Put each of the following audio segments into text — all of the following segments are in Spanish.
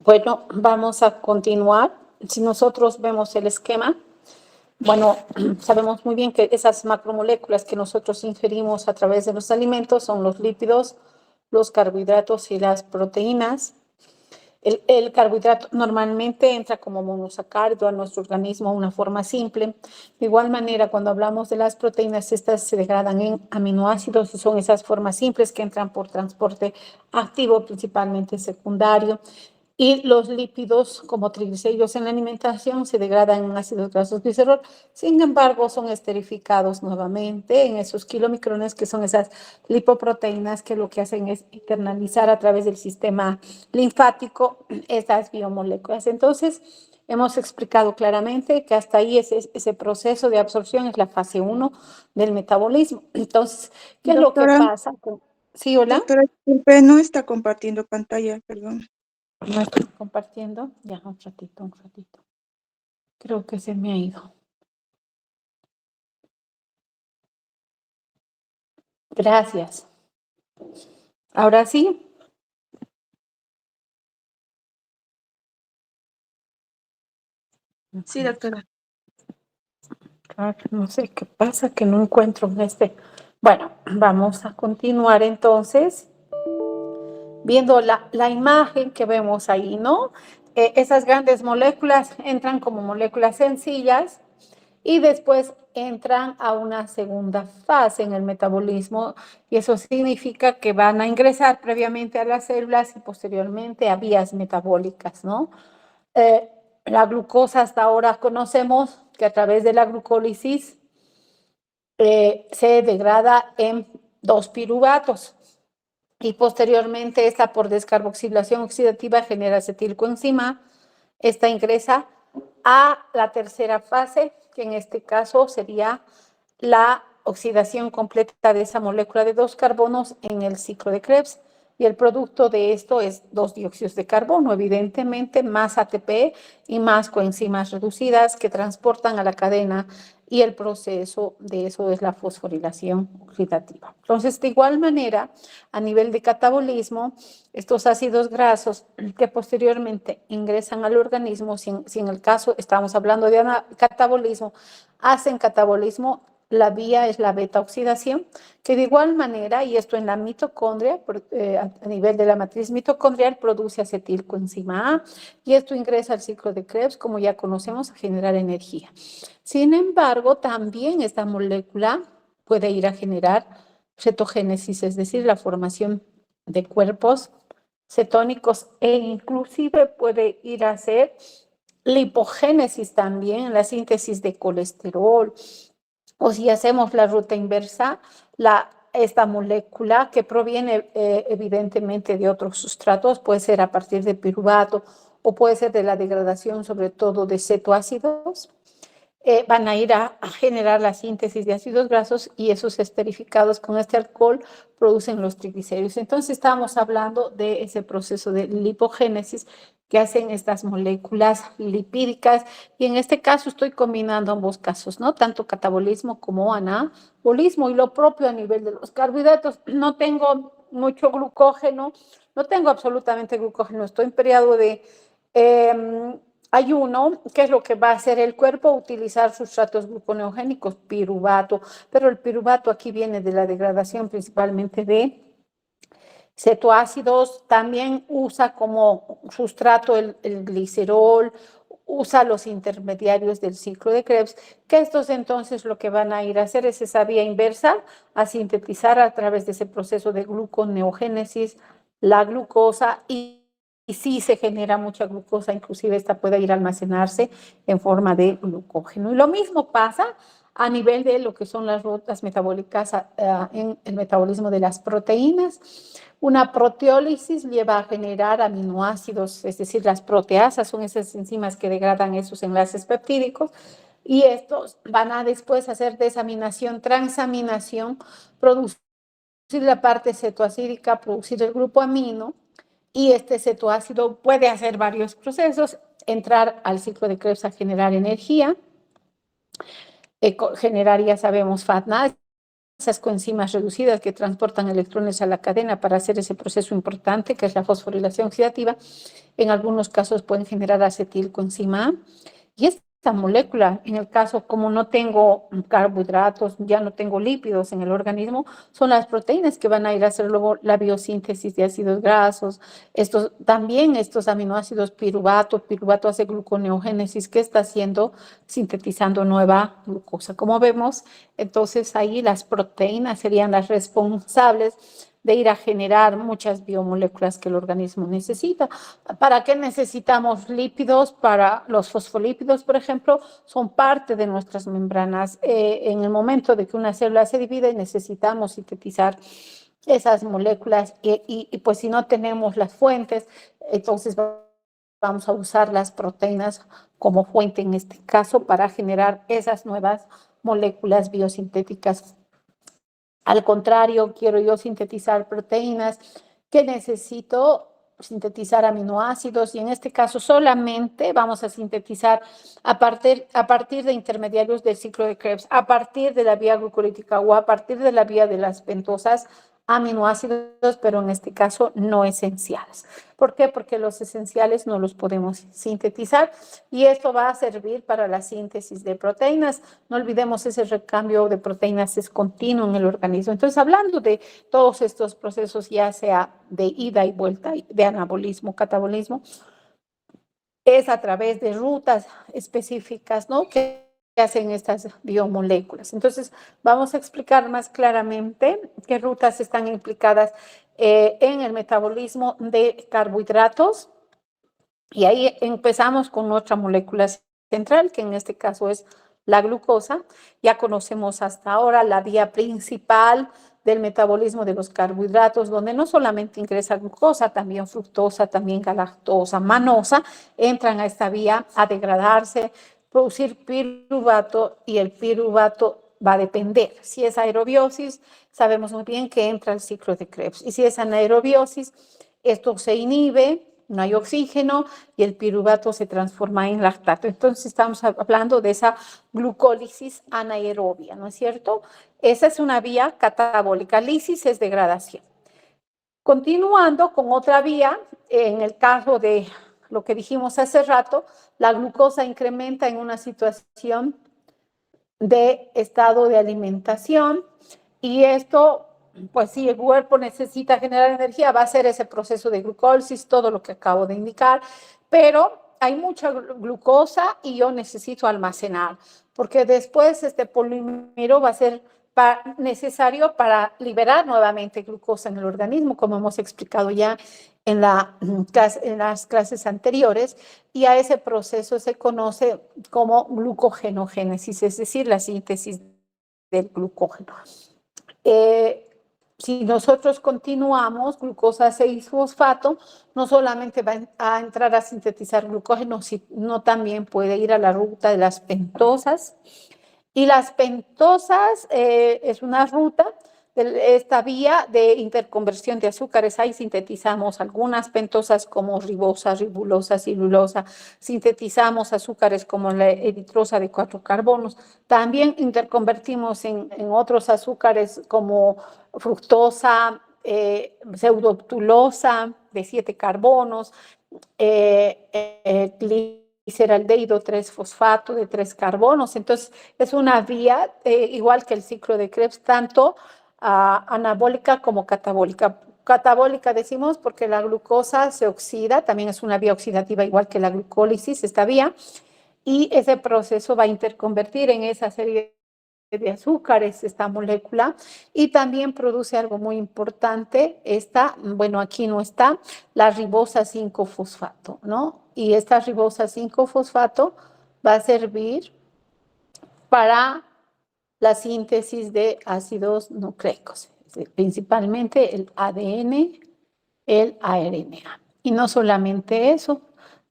Bueno, vamos a continuar. Si nosotros vemos el esquema, bueno, sabemos muy bien que esas macromoléculas que nosotros ingerimos a través de los alimentos son los lípidos, los carbohidratos y las proteínas. El carbohidrato normalmente entra como monosacárido a nuestro organismo de una forma simple. De igual manera, cuando hablamos de las proteínas, estas se degradan en aminoácidos y son esas formas simples que entran por transporte activo, principalmente secundario. Y los lípidos, como triglicéridos en la alimentación, se degradan en ácidos grasos glicerol. Sin embargo, son esterificados nuevamente en esos kilomicrones, que son esas lipoproteínas que lo que hacen es internalizar a través del sistema linfático estas biomoléculas. Entonces, hemos explicado claramente que hasta ahí ese proceso de absorción es la fase 1 del metabolismo. Entonces, ¿qué es lo que Doctora, pasa? Sí, hola. doctora, disculpe, no está compartiendo pantalla, perdón. No estoy compartiendo. Ya, un ratito, un ratito. Creo que se me ha ido. Gracias. Ahora sí. Sí, doctora. Claro, no sé qué pasa, que no encuentro este. Bueno, vamos a continuar entonces viendo la imagen que vemos ahí, ¿no? Esas grandes moléculas entran como moléculas sencillas y después entran a una segunda fase en el metabolismo, y eso significa que van a ingresar previamente a las células y posteriormente a vías metabólicas, ¿no? La glucosa hasta ahora conocemos que a través de la glucólisis se degrada en 2 piruvatos y posteriormente esta por descarboxilación oxidativa genera acetilcoenzima. Esta ingresa a la tercera fase, que en este caso sería la oxidación completa de esa molécula de 2 carbonos en el ciclo de Krebs. Y el producto de esto es 2 dióxidos de carbono, evidentemente más ATP y más coenzimas reducidas que transportan a la cadena, y el proceso de eso es la fosforilación oxidativa. Entonces, de igual manera, a nivel de catabolismo, estos ácidos grasos que posteriormente ingresan al organismo, si en el caso estamos hablando de catabolismo, hacen catabolismo. La vía es la beta oxidación, que de igual manera, y esto en la mitocondria, a nivel de la matriz mitocondrial, produce acetilcoenzima A, y esto ingresa al ciclo de Krebs, como ya conocemos, a generar energía. Sin embargo, también esta molécula puede ir a generar cetogénesis, es decir, la formación de cuerpos cetónicos, e inclusive puede ir a hacer lipogénesis también, la síntesis de colesterol. O si hacemos la ruta inversa, esta molécula que proviene evidentemente de otros sustratos, puede ser a partir de piruvato o puede ser de la degradación sobre todo de cetoácidos, van a ir a generar la síntesis de ácidos grasos, y esos esterificados con este alcohol producen los triglicéridos. Entonces estamos hablando de ese proceso de lipogénesis que hacen estas moléculas lipídicas, y en este caso estoy combinando ambos casos, ¿no? Tanto catabolismo como anabolismo, y lo propio a nivel de los carbohidratos. No tengo mucho glucógeno, no tengo absolutamente glucógeno, estoy en periodo de ayuno. ¿Qué es lo que va a hacer el cuerpo? Utilizar sustratos gluconeogénicos, piruvato, pero el piruvato aquí viene de la degradación principalmente de cetoácidos. También usa como sustrato el glicerol, usa los intermediarios del ciclo de Krebs, que estos entonces lo que van a ir a hacer es esa vía inversa, a sintetizar a través de ese proceso de gluconeogénesis la glucosa, y sí se genera mucha glucosa, inclusive esta puede ir a almacenarse en forma de glucógeno. Y lo mismo pasa a nivel de lo que son las rutas metabólicas en el metabolismo de las proteínas. Una proteólisis lleva a generar aminoácidos, es decir, las proteasas son esas enzimas que degradan esos enlaces peptídicos, y estos van a después hacer desaminación, transaminación, producir la parte cetoacídica, producir el grupo amino, y este cetoácido puede hacer varios procesos, entrar al ciclo de Krebs a generar energía, generar, ya sabemos, FATNA, esas coenzimas reducidas que transportan electrones a la cadena para hacer ese proceso importante que es la fosforilación oxidativa, en algunos casos pueden generar acetilcoenzima A. Y esta molécula, en el caso como no tengo carbohidratos, ya no tengo lípidos en el organismo, son las proteínas que van a ir a hacer luego la biosíntesis de ácidos grasos. También estos aminoácidos piruvato hace gluconeogénesis que está haciendo, sintetizando nueva glucosa. Como vemos, entonces ahí las proteínas serían las responsables de ir a generar muchas biomoléculas que el organismo necesita. ¿Para qué necesitamos lípidos? Para los fosfolípidos, por ejemplo, son parte de nuestras membranas. En el momento de que una célula se divide, necesitamos sintetizar esas moléculas y pues si no tenemos las fuentes, entonces vamos a usar las proteínas como fuente en este caso para generar esas nuevas moléculas biosintéticas. Al contrario, quiero yo sintetizar proteínas que necesito sintetizar aminoácidos y en este caso solamente vamos a sintetizar a partir de intermediarios del ciclo de Krebs, a partir de la vía glucolítica o a partir de la vía de las pentosas, aminoácidos, pero en este caso no esenciales. ¿Por qué? Porque los esenciales no los podemos sintetizar y esto va a servir para la síntesis de proteínas. No olvidemos, ese recambio de proteínas es continuo en el organismo. Entonces, hablando de todos estos procesos, ya sea de ida y vuelta, de anabolismo, catabolismo, es a través de rutas específicas, ¿no?, que hacen estas biomoléculas. Entonces, vamos a explicar más claramente qué rutas están implicadas en el metabolismo de carbohidratos. Y ahí empezamos con nuestra molécula central, que en este caso es la glucosa. Ya conocemos hasta ahora la vía principal del metabolismo de los carbohidratos, donde no solamente ingresa glucosa, también fructosa, también galactosa, manosa, entran a esta vía a degradarse, producir piruvato y el piruvato va a depender. Si es aerobiosis, sabemos muy bien que entra el ciclo de Krebs. Y si es anaerobiosis, esto se inhibe, no hay oxígeno y el piruvato se transforma en lactato. Entonces estamos hablando de esa glucólisis anaerobia, ¿no es cierto? Esa es una vía catabólica. Lisis es degradación. Continuando con otra vía, en el caso de lo que dijimos hace rato, la glucosa incrementa en una situación de estado de alimentación y esto, pues si el cuerpo necesita generar energía, va a ser ese proceso de glucólisis, todo lo que acabo de indicar, pero hay mucha glucosa y yo necesito almacenar, porque después este polímero va a ser necesario para liberar nuevamente glucosa en el organismo, como hemos explicado ya en las clases anteriores, y a ese proceso se conoce como glucogenogénesis, es decir, la síntesis del glucógeno. Si nosotros continuamos glucosa 6-fosfato, no solamente va a entrar a sintetizar glucógeno, sino también puede ir a la ruta de las pentosas. Y las pentosas es una ruta de esta vía de interconversión de azúcares. Ahí sintetizamos algunas pentosas como ribosa, ribulosa, celulosa. Sintetizamos azúcares como la eritrosa de 4 carbonos. También interconvertimos en otros azúcares como fructosa, pseudobtulosa de 7 carbonos, gliceraldehído 3-fosfato de 3 carbonos. Entonces, es una vía, igual que el ciclo de Krebs, tanto anabólica como catabólica. Catabólica decimos porque la glucosa se oxida, también es una vía oxidativa igual que la glucólisis, esta vía, y ese proceso va a interconvertir en esa serie de azúcares esta molécula y también produce algo muy importante, bueno, aquí no está, la ribosa 5-fosfato, ¿no? Y esta ribosa 5-fosfato va a servir para la síntesis de ácidos nucleicos, principalmente el ADN, el ARNA. Y no solamente eso,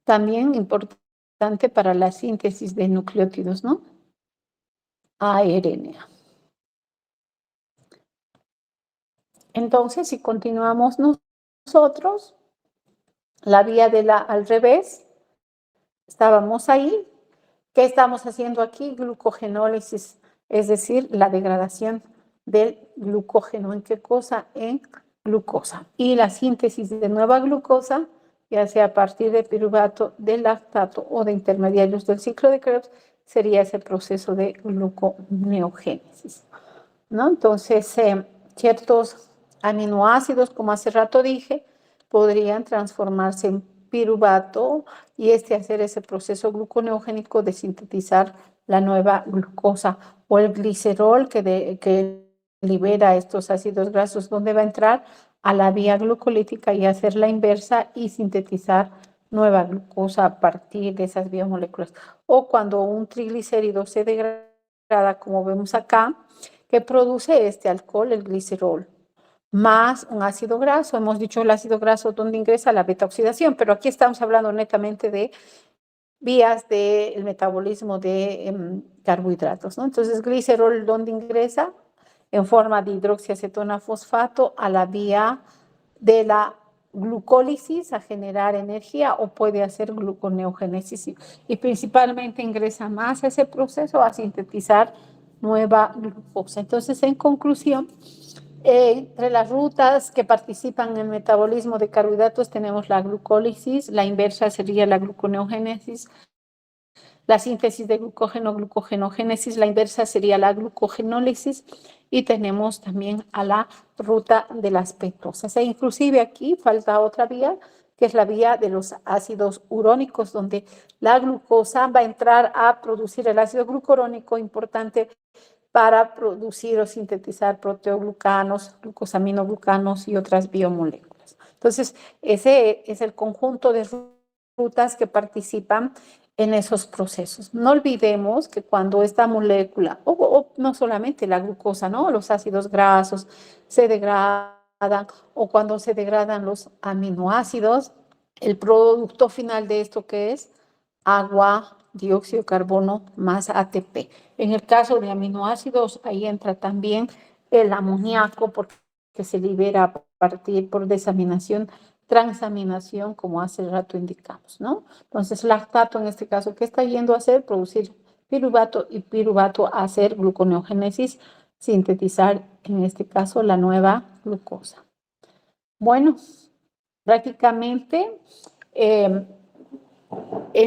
también importante para la síntesis de nucleótidos, ¿no? ARNA. Entonces, si continuamos nosotros, la vía al revés, estábamos ahí. ¿Qué estamos haciendo aquí? Glucogenólisis, es decir, la degradación del glucógeno. ¿En qué cosa? En glucosa. Y la síntesis de nueva glucosa, ya sea a partir de piruvato, de lactato o de intermediarios del ciclo de Krebs, sería ese proceso de gluconeogénesis, ¿no? Entonces, ciertos aminoácidos, como hace rato dije, podrían transformarse en piruvato y hacer ese proceso gluconeogénico de sintetizar la nueva glucosa, o el glicerol que libera estos ácidos grasos, donde va a entrar a la vía glucolítica y hacer la inversa y sintetizar nueva glucosa a partir de esas biomoléculas. O cuando un triglicérido se degrada, como vemos acá, que produce este alcohol, el glicerol, más un ácido graso. Hemos dicho el ácido graso donde ingresa la beta oxidación, pero aquí estamos hablando netamente de vías del metabolismo de carbohidratos, ¿no? Entonces, glicerol, ¿dónde ingresa? En forma de hidroxiacetona fosfato a la vía de la glucólisis a generar energía, o puede hacer gluconeogénesis y principalmente ingresa más a ese proceso a sintetizar nueva glucosa. Entonces, en conclusión, entre las rutas que participan en el metabolismo de carbohidratos tenemos la glucólisis, la inversa sería la gluconeogénesis, la síntesis de glucógeno, glucogenogénesis, la inversa sería la glucogenólisis, y tenemos también a la ruta de las ketosas. E inclusive aquí falta otra vía, que es la vía de los ácidos urónicos, donde la glucosa va a entrar a producir el ácido glucurónico, importante para producir o sintetizar proteoglucanos, glucosaminoglucanos y otras biomoléculas. Entonces, ese es el conjunto de rutas que participan en esos procesos. No olvidemos que cuando esta molécula, o no solamente la glucosa, ¿no? Los ácidos grasos se degradan, o cuando se degradan los aminoácidos, el producto final de esto, que es agua, dióxido de carbono más ATP. En el caso de aminoácidos, ahí entra también el amoníaco, porque se libera a partir por desaminación, transaminación, como hace el rato indicamos, ¿no? Entonces, lactato en este caso, ¿qué está yendo a hacer? Producir piruvato, y piruvato a hacer gluconeogénesis, sintetizar en este caso la nueva glucosa. Bueno, prácticamente en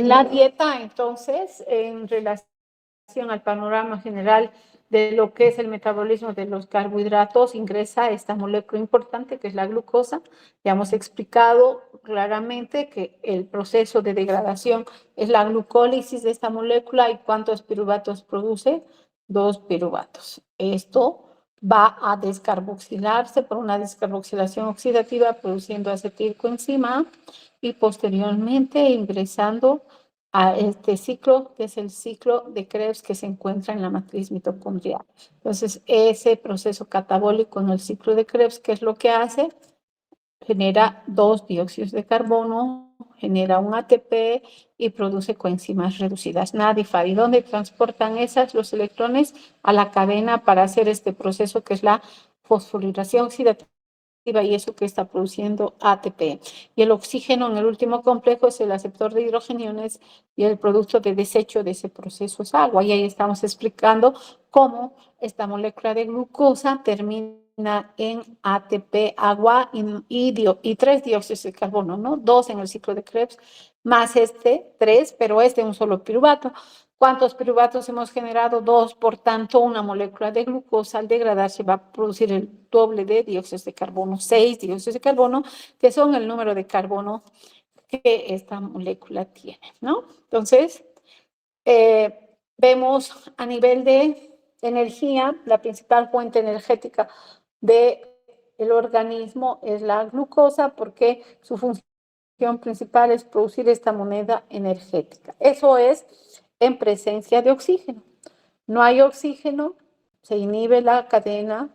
la dieta, entonces, en relación al panorama general de lo que es el metabolismo de los carbohidratos, ingresa esta molécula importante que es la glucosa. Ya hemos explicado claramente que el proceso de degradación es la glucólisis de esta molécula. ¿Y cuántos piruvatos produce? 2 piruvatos. Esto va a descarboxilarse por una descarboxilación oxidativa, produciendo acetilcoenzima y posteriormente ingresando a este ciclo, que es el ciclo de Krebs que se encuentra en la matriz mitocondrial. Entonces, ese proceso catabólico en el ciclo de Krebs, ¿qué es lo que hace? Genera 2 dióxidos de carbono, genera un ATP y produce coenzimas reducidas NADH. ¿Y dónde transportan los electrones? A la cadena para hacer este proceso que es la fosforilación oxidativa, y eso que está produciendo ATP. Y el oxígeno en el último complejo es el aceptor de hidrogeniones, y el producto de desecho de ese proceso es agua. Y ahí estamos explicando cómo esta molécula de glucosa termina en ATP, agua y 3 dióxidos de carbono, ¿no? 2 en el ciclo de Krebs, más 3, pero un solo piruvato. ¿Cuántos piruvatos hemos generado? 2, por tanto, una molécula de glucosa al degradarse va a producir el doble de dióxidos de carbono, 6 dióxidos de carbono, que son el número de carbono que esta molécula tiene, ¿no? Entonces, vemos a nivel de energía, la principal fuente energética del organismo es la glucosa, porque su función principal es producir esta moneda energética. Eso es en presencia de oxígeno. No hay oxígeno, se inhibe la cadena,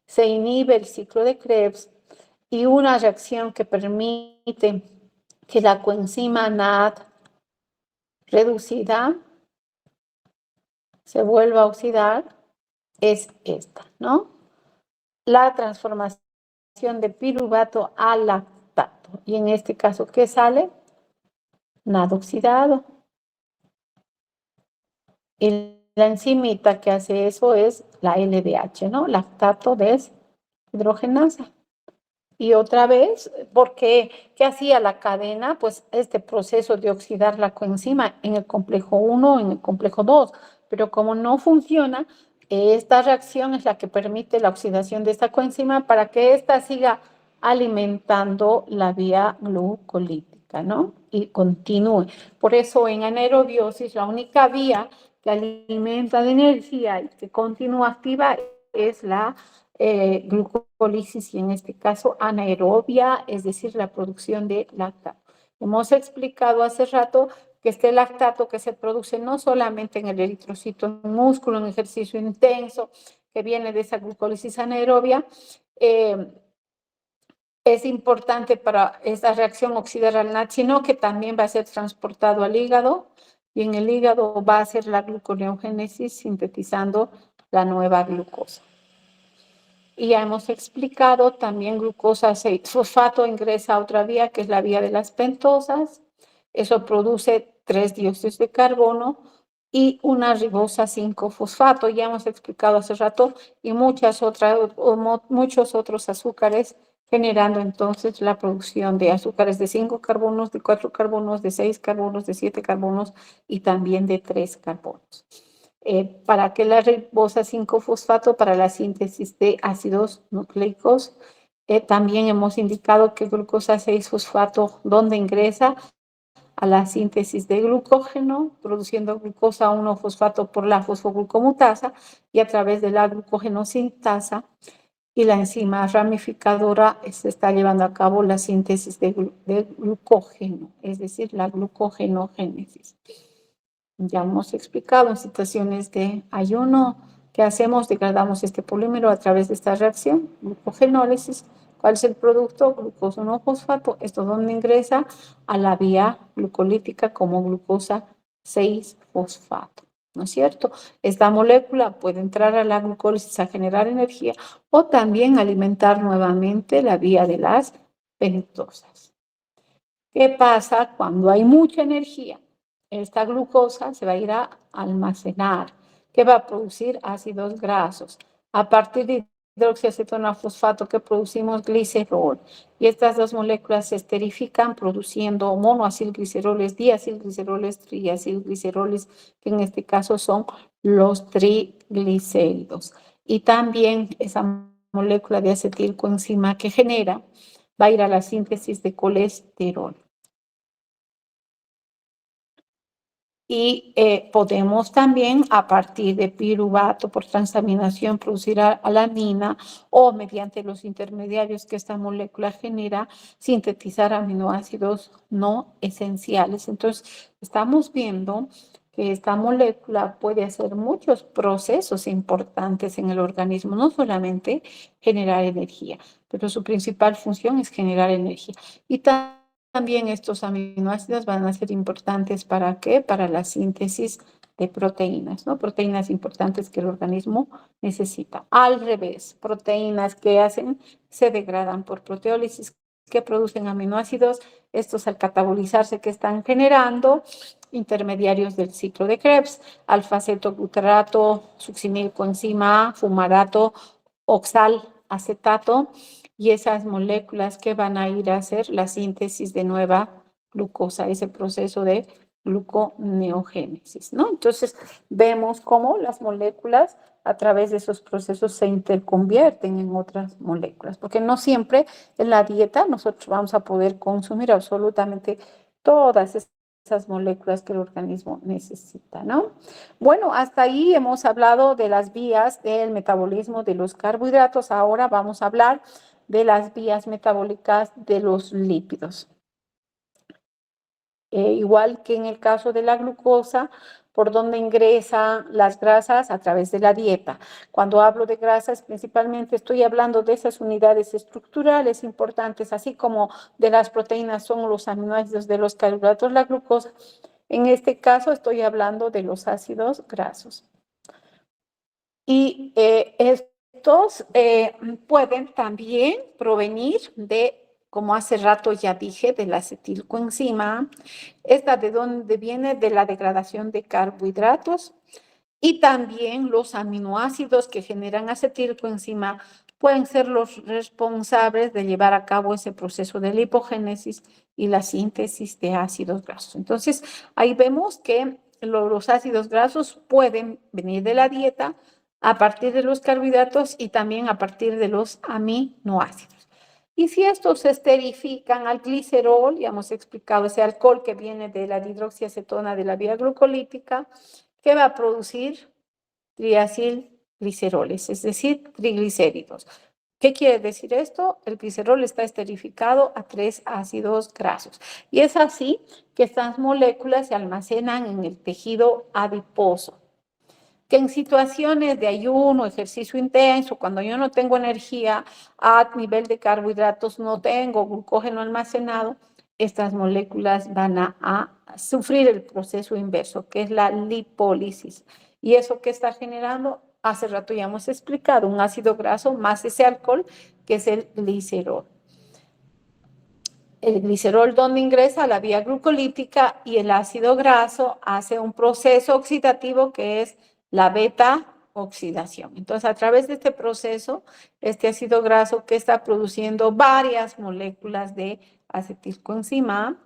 se inhibe el ciclo de Krebs, y una reacción que permite que la coenzima NAD reducida se vuelva a oxidar es esta, ¿no? La transformación de piruvato a lactato. Y en este caso, ¿qué sale? NAD oxidado. Y la enzimita que hace eso es la LDH, ¿no? Lactato deshidrogenasa. Y otra vez, porque ¿qué hacía la cadena? Pues este proceso de oxidar la coenzima en el complejo 1, en el complejo 2. Pero como no funciona, esta reacción es la que permite la oxidación de esta coenzima para que ésta siga alimentando la vía glucolítica, ¿no? Y continúe. Por eso en anaerobiosis la única vía que alimenta de energía y que continúa activa es la glucólisis y en este caso anaerobia, es decir, la producción de lactato. Hemos explicado hace rato que este lactato que se produce no solamente en el eritrocito en músculo, en ejercicio intenso, que viene de esa glucólisis anaerobia, es importante para esta reacción oxidar al NAD, sino que también va a ser transportado al hígado y en el hígado va a hacer la gluconeogénesis sintetizando la nueva glucosa. Y ya hemos explicado también glucosa 6-fosfato ingresa a otra vía que es la vía de las pentosas. Eso produce 3 dióxidos de carbono y una ribosa 5-fosfato. Ya hemos explicado hace rato y muchos otros azúcares generando entonces la producción de azúcares de 5 carbonos, de 4 carbonos, de 6 carbonos, de 7 carbonos y también de 3 carbonos. ¿Para qué la ribosa 5-fosfato? Para la síntesis de ácidos nucleicos. También hemos indicado que glucosa 6-fosfato, ¿dónde ingresa? A la síntesis de glucógeno, produciendo glucosa 1-fosfato por la fosfoglucomutasa y a través de la glucogenosintasa y la enzima ramificadora se está llevando a cabo la síntesis de glucógeno, es decir, la glucogenogénesis. Ya hemos explicado en situaciones de ayuno qué hacemos, degradamos este polímero a través de esta reacción, glucogenólisis. ¿Cuál es el producto? Glucosa 1-fosfato. ¿Esto dónde ingresa? A la vía glucolítica como glucosa 6-fosfato. ¿No es cierto? Esta molécula puede entrar a la glucólisis a generar energía o también alimentar nuevamente la vía de las pentosas. ¿Qué pasa cuando hay mucha energía? Esta glucosa se va a ir a almacenar, que va a producir ácidos grasos. A partir de hidroxiacetona fosfato que producimos glicerol. Y estas dos moléculas se esterifican produciendo monoacilgliceroles, diacilgliceroles, triacilgliceroles, que en este caso son los triglicéridos. Y también esa molécula de acetilcoenzima que genera va a ir a la síntesis de colesterol. Y podemos también, a partir de piruvato por transaminación, producir alanina o mediante los intermediarios que esta molécula genera, sintetizar aminoácidos no esenciales. Entonces, estamos viendo que esta molécula puede hacer muchos procesos importantes en el organismo, no solamente generar energía, pero su principal función es generar energía. Y también estos aminoácidos van a ser importantes ¿para qué? Para la síntesis de proteínas, ¿no? Proteínas importantes que el organismo necesita. Al revés, proteínas que hacen, se degradan por proteólisis, que producen aminoácidos. Estos al catabolizarse que están generando intermediarios del ciclo de Krebs, alfa-acetoglutarato, succinilcoenzima A, fumarato, oxalacetato, y esas moléculas que van a ir a hacer la síntesis de nueva glucosa, ese proceso de gluconeogénesis, ¿no? Entonces, vemos cómo las moléculas a través de esos procesos se interconvierten en otras moléculas, porque no siempre en la dieta nosotros vamos a poder consumir absolutamente todas esas moléculas que el organismo necesita, ¿no? Bueno, hasta ahí hemos hablado de las vías del metabolismo de los carbohidratos. Ahora vamos a hablar de las vías metabólicas de los lípidos. Igual que en el caso de la glucosa, por donde ingresan las grasas a través de la dieta. Cuando hablo de grasas, principalmente estoy hablando de esas unidades estructurales importantes, así como de las proteínas son los aminoácidos de los carbohidratos, la glucosa. En este caso estoy hablando de los ácidos grasos. Y estos pueden también provenir de, como hace rato ya dije, de la acetilcoenzima. Esta de donde viene de la degradación de carbohidratos Y también los aminoácidos que generan acetilcoenzima pueden ser los responsables de llevar a cabo ese proceso de lipogénesis y la síntesis de ácidos grasos. Entonces, ahí vemos que los ácidos grasos pueden venir de la dieta a partir de los carbohidratos y también a partir de los aminoácidos. Y si estos se esterifican al glicerol, ya hemos explicado ese alcohol que viene de la dihidroxiacetona de la vía glucolítica, que va a producir triacilgliceroles, es decir, triglicéridos. ¿Qué quiere decir esto? El glicerol está esterificado a 3 ácidos grasos. Y es así que estas moléculas se almacenan en el tejido adiposo. Que en situaciones de ayuno, ejercicio intenso, cuando yo no tengo energía a nivel de carbohidratos, no tengo glucógeno almacenado, estas moléculas van a sufrir el proceso inverso, que es la lipólisis. ¿Y eso qué está generando? Hace rato ya hemos explicado, un ácido graso más ese alcohol, que es el glicerol. El glicerol donde ingresa a la vía glucolítica y el ácido graso hace un proceso oxidativo que es la beta oxidación. Entonces, a través de este proceso, este ácido graso que está produciendo varias moléculas de acetilcoenzima,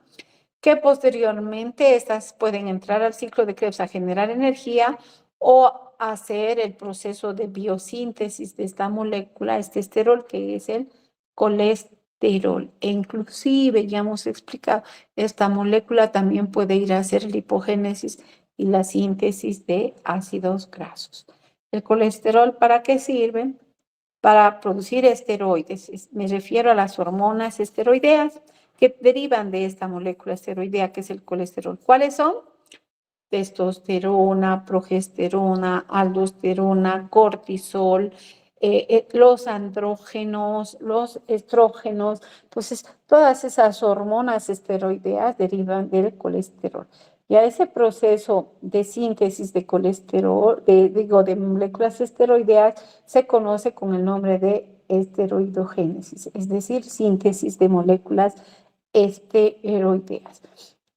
que posteriormente estas pueden entrar al ciclo de Krebs a generar energía o hacer el proceso de biosíntesis de esta molécula, este esterol, que es el colesterol. E inclusive, ya hemos explicado, esta molécula también puede ir a hacer lipogénesis y la síntesis de ácidos grasos. ¿El colesterol para qué sirve? Para producir esteroides. Me refiero a las hormonas esteroideas que derivan de esta molécula esteroidea que es el colesterol. ¿Cuáles son? Testosterona, progesterona, aldosterona, cortisol, los andrógenos, los estrógenos. Entonces, todas esas hormonas esteroideas derivan del colesterol. Y a ese proceso de síntesis de colesterol, de moléculas esteroideas, se conoce con el nombre de esteroidogénesis, es decir, síntesis de moléculas esteroideas.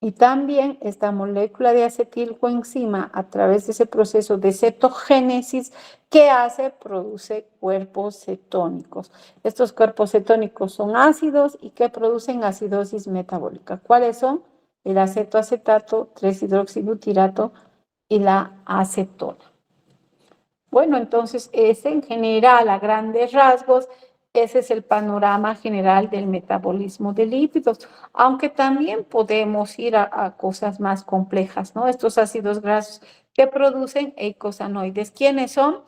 Y también esta molécula de acetilcoenzima, a través de ese proceso de cetogénesis, ¿qué hace? Produce cuerpos cetónicos. Estos cuerpos cetónicos son ácidos y que producen acidosis metabólica. ¿Cuáles son? El acetoacetato, 3-hidroxibutirato y la acetona. Bueno, entonces ese en general, a grandes rasgos, ese es el panorama general del metabolismo de lípidos, aunque también podemos ir a cosas más complejas, ¿no? Estos ácidos grasos que producen eicosanoides. ¿Quiénes son?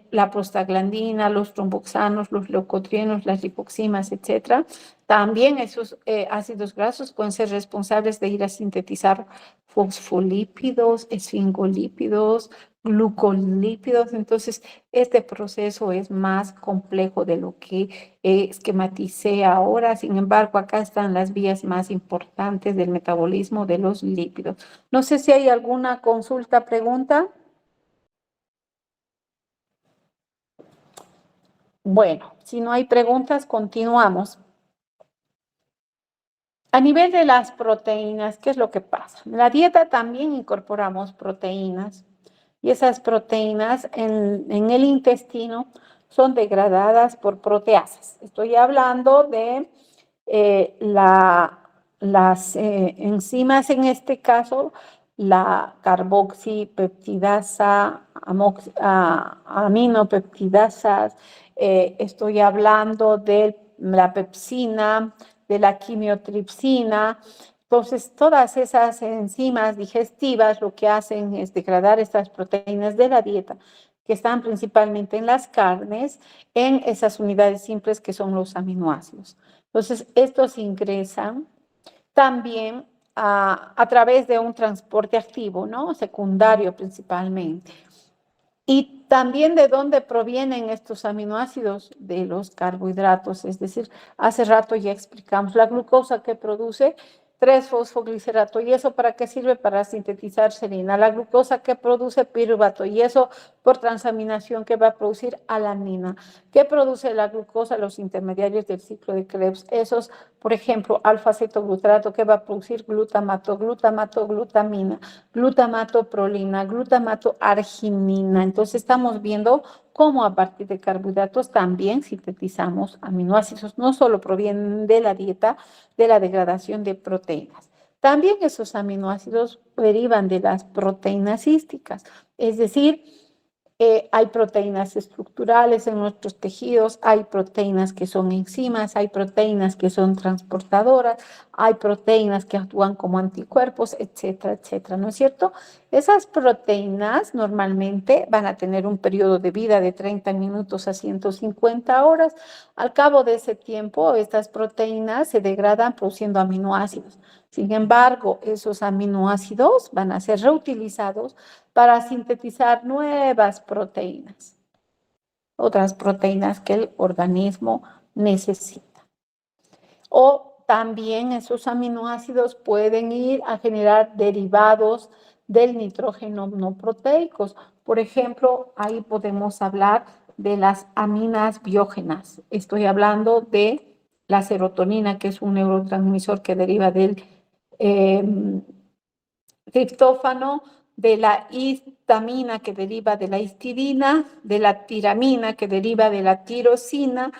La prostaglandina, los tromboxanos, los leucotrienos, las lipoximas, etcétera. También esos ácidos grasos pueden ser responsables de ir a sintetizar fosfolípidos, esfingolípidos, glucolípidos. Entonces, este proceso es más complejo de lo que esquematicé ahora. Sin embargo, acá están las vías más importantes del metabolismo de los lípidos. No sé si hay alguna consulta, pregunta. Bueno, si no hay preguntas, continuamos. A nivel de las proteínas, ¿qué es lo que pasa? En la dieta también incorporamos proteínas y esas proteínas en el intestino son degradadas por proteasas. Estoy hablando de las enzimas, en este caso, la carboxipeptidasa, aminopeptidasas, estoy hablando de la pepsina, de la quimiotripsina. Entonces, todas esas enzimas digestivas lo que hacen es degradar estas proteínas de la dieta, que están principalmente en las carnes, en esas unidades simples que son los aminoácidos. Entonces, estos ingresan también a través de un transporte activo, ¿no? Secundario principalmente. Y también de dónde provienen estos aminoácidos, de los carbohidratos, es decir, hace rato ya explicamos la glucosa que produce 3-fosfoglicerato. ¿Y eso para qué sirve? Para sintetizar serina. La glucosa que produce piruvato. ¿Y eso por transaminación que va a producir alanina. ¿Qué produce la glucosa? Los intermediarios del ciclo de Krebs. Esos, por ejemplo, alfa-cetoglutarato que va a producir glutamato, glutamato, glutamina, glutamato, prolina, glutamato, arginina. Entonces estamos viendo cómo a partir de carbohidratos también sintetizamos aminoácidos. No solo provienen de la dieta, de la degradación de proteínas. También esos aminoácidos derivan de las proteínas císticas, es decir, hay proteínas estructurales en nuestros tejidos, hay proteínas que son enzimas, hay proteínas que son transportadoras, hay proteínas que actúan como anticuerpos, etcétera, etcétera, ¿no es cierto? Esas proteínas normalmente van a tener un periodo de vida de 30 minutos a 150 horas. Al cabo de ese tiempo, estas proteínas se degradan produciendo aminoácidos. Sin embargo, esos aminoácidos van a ser reutilizados para sintetizar nuevas proteínas, otras proteínas que el organismo necesita. O también esos aminoácidos pueden ir a generar derivados del nitrógeno no proteicos. Por ejemplo, ahí podemos hablar de las aminas biógenas. Estoy hablando de la serotonina, que es un neurotransmisor que deriva del triptófano, de la histamina que deriva de la histidina, de la tiramina que deriva de la tirosina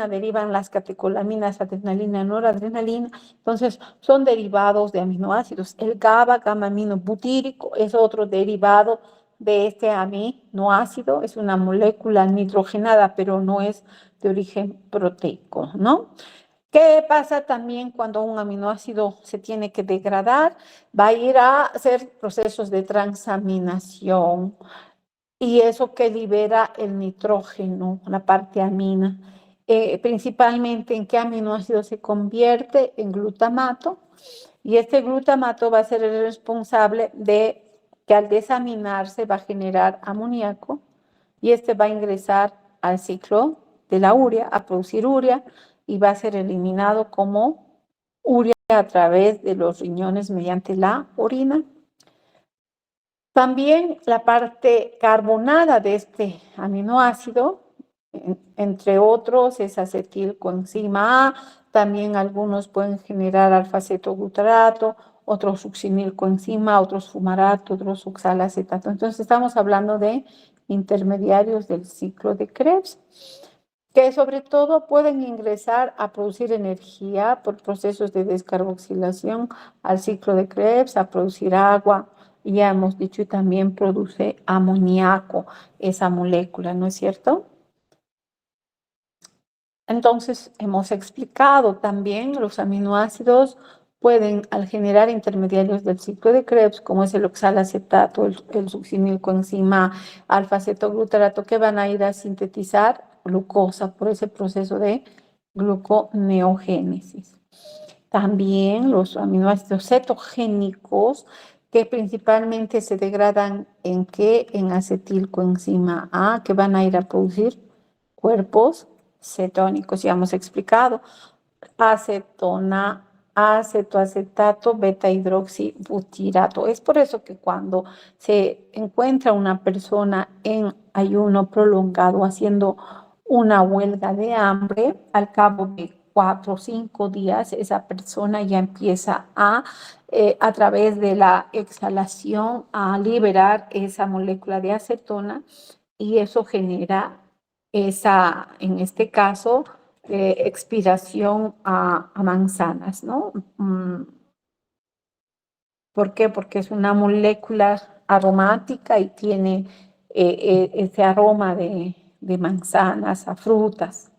derivan las catecolaminas, adrenalina, noradrenalina. Entonces, son derivados de aminoácidos. El GABA, gamma-aminobutírico, es otro derivado de este aminoácido, es una molécula nitrogenada, pero no es de origen proteico, ¿no? ¿Qué pasa también cuando un aminoácido se tiene que degradar? Va a ir a hacer procesos de transaminación y eso que libera el nitrógeno, la parte amina. Principalmente en qué aminoácido se convierte en glutamato, y este glutamato va a ser el responsable de que al desaminarse va a generar amoníaco y este va a ingresar al ciclo de la urea, a producir urea, y va a ser eliminado como urea a través de los riñones mediante la orina. También la parte carbonada de este aminoácido, entre otros, es acetilcoenzima A. También algunos pueden generar alfa-cetoglutarato, otros succinilcoenzima, otros fumarato, otros oxalacetato. Entonces estamos hablando de intermediarios del ciclo de Krebs, que sobre todo pueden ingresar a producir energía por procesos de descarboxilación al ciclo de Krebs, a producir agua, ya hemos dicho, y también produce amoníaco, esa molécula, ¿no es cierto? Entonces, hemos explicado también los aminoácidos pueden, al generar intermediarios del ciclo de Krebs, como es el oxalacetato, el succinilcoenzima, alfa-cetoglutarato, que van a ir a sintetizar glucosa por ese proceso de gluconeogénesis. También los aminoácidos cetogénicos, que principalmente se degradan en qué? En acetilcoenzima A, que van a ir a producir cuerpos cetónicos, ya hemos explicado, acetona, acetoacetato, beta-hidroxibutirato. Es por eso que cuando se encuentra una persona en ayuno prolongado haciendo una huelga de hambre, al cabo de 4 o 5 días, esa persona ya empieza a través de la exhalación, a liberar esa molécula de acetona y eso genera esa, en este caso, expiración a manzanas, ¿no? ¿Por qué? Porque es una molécula aromática y tiene ese aroma de manzanas a frutas.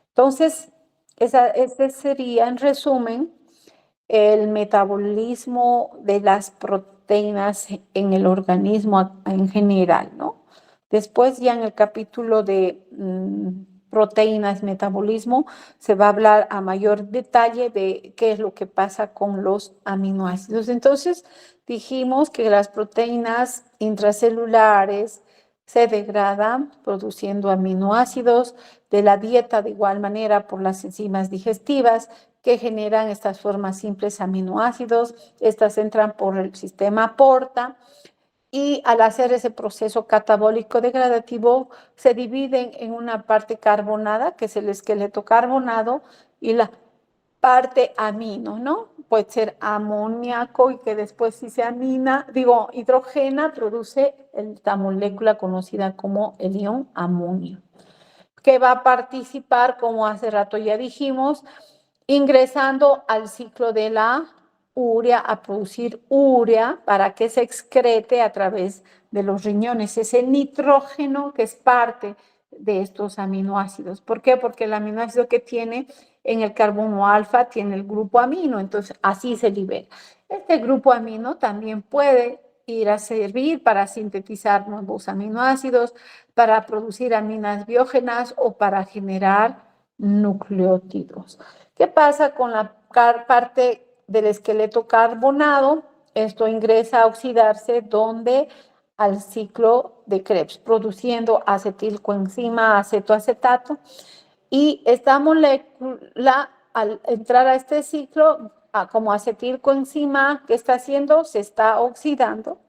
Entonces, ese sería, en resumen, el metabolismo de las proteínas en el organismo en general, ¿no? Después ya en el capítulo de proteínas, metabolismo, se va a hablar a mayor detalle de qué es lo que pasa con los aminoácidos. Entonces, dijimos que las proteínas intracelulares se degradan produciendo aminoácidos de la dieta de igual manera por las enzimas digestivas que generan estas formas simples aminoácidos. Estas entran por el sistema porta y al hacer ese proceso catabólico degradativo se dividen en una parte carbonada, que es el esqueleto carbonado, y la parte amino, ¿no? Puede ser amoníaco y que después si se hidrogena, produce esta molécula conocida como el ion amonio, que va a participar, como hace rato ya dijimos, ingresando al ciclo de la urea a producir urea para que se excrete a través de los riñones. Es el nitrógeno que es parte de estos aminoácidos. ¿Por qué? Porque el aminoácido que tiene en el carbono alfa tiene el grupo amino, entonces así se libera. Este grupo amino también puede ir a servir para sintetizar nuevos aminoácidos, para producir aminas biógenas o para generar nucleótidos. ¿Qué pasa con la parte del esqueleto carbonado? Esto ingresa a oxidarse donde al ciclo de Krebs, produciendo acetilcoenzima, acetoacetato, y esta molécula, al entrar a este ciclo, como acetilcoenzima, ¿qué está haciendo? Se está oxidando,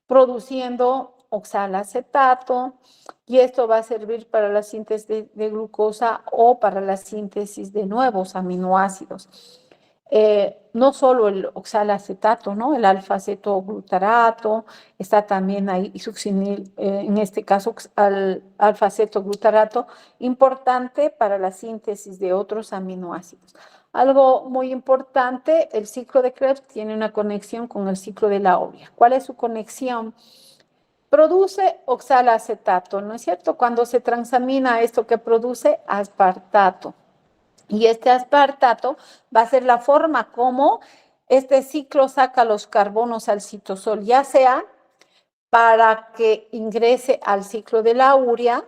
produciendo oxalacetato, y esto va a servir para la síntesis de glucosa o para la síntesis de nuevos aminoácidos. No solo el oxalacetato, ¿no? El alfa-acetoglutarato, está también ahí succinil, en este caso al alfa-acetoglutarato, importante para la síntesis de otros aminoácidos. Algo muy importante, el ciclo de Krebs tiene una conexión con el ciclo de la urea. ¿Cuál es su conexión? Produce oxalacetato, ¿no es cierto? Cuando se transamina esto que produce aspartato. Y este aspartato va a ser la forma como este ciclo saca los carbonos al citosol, ya sea para que ingrese al ciclo de la urea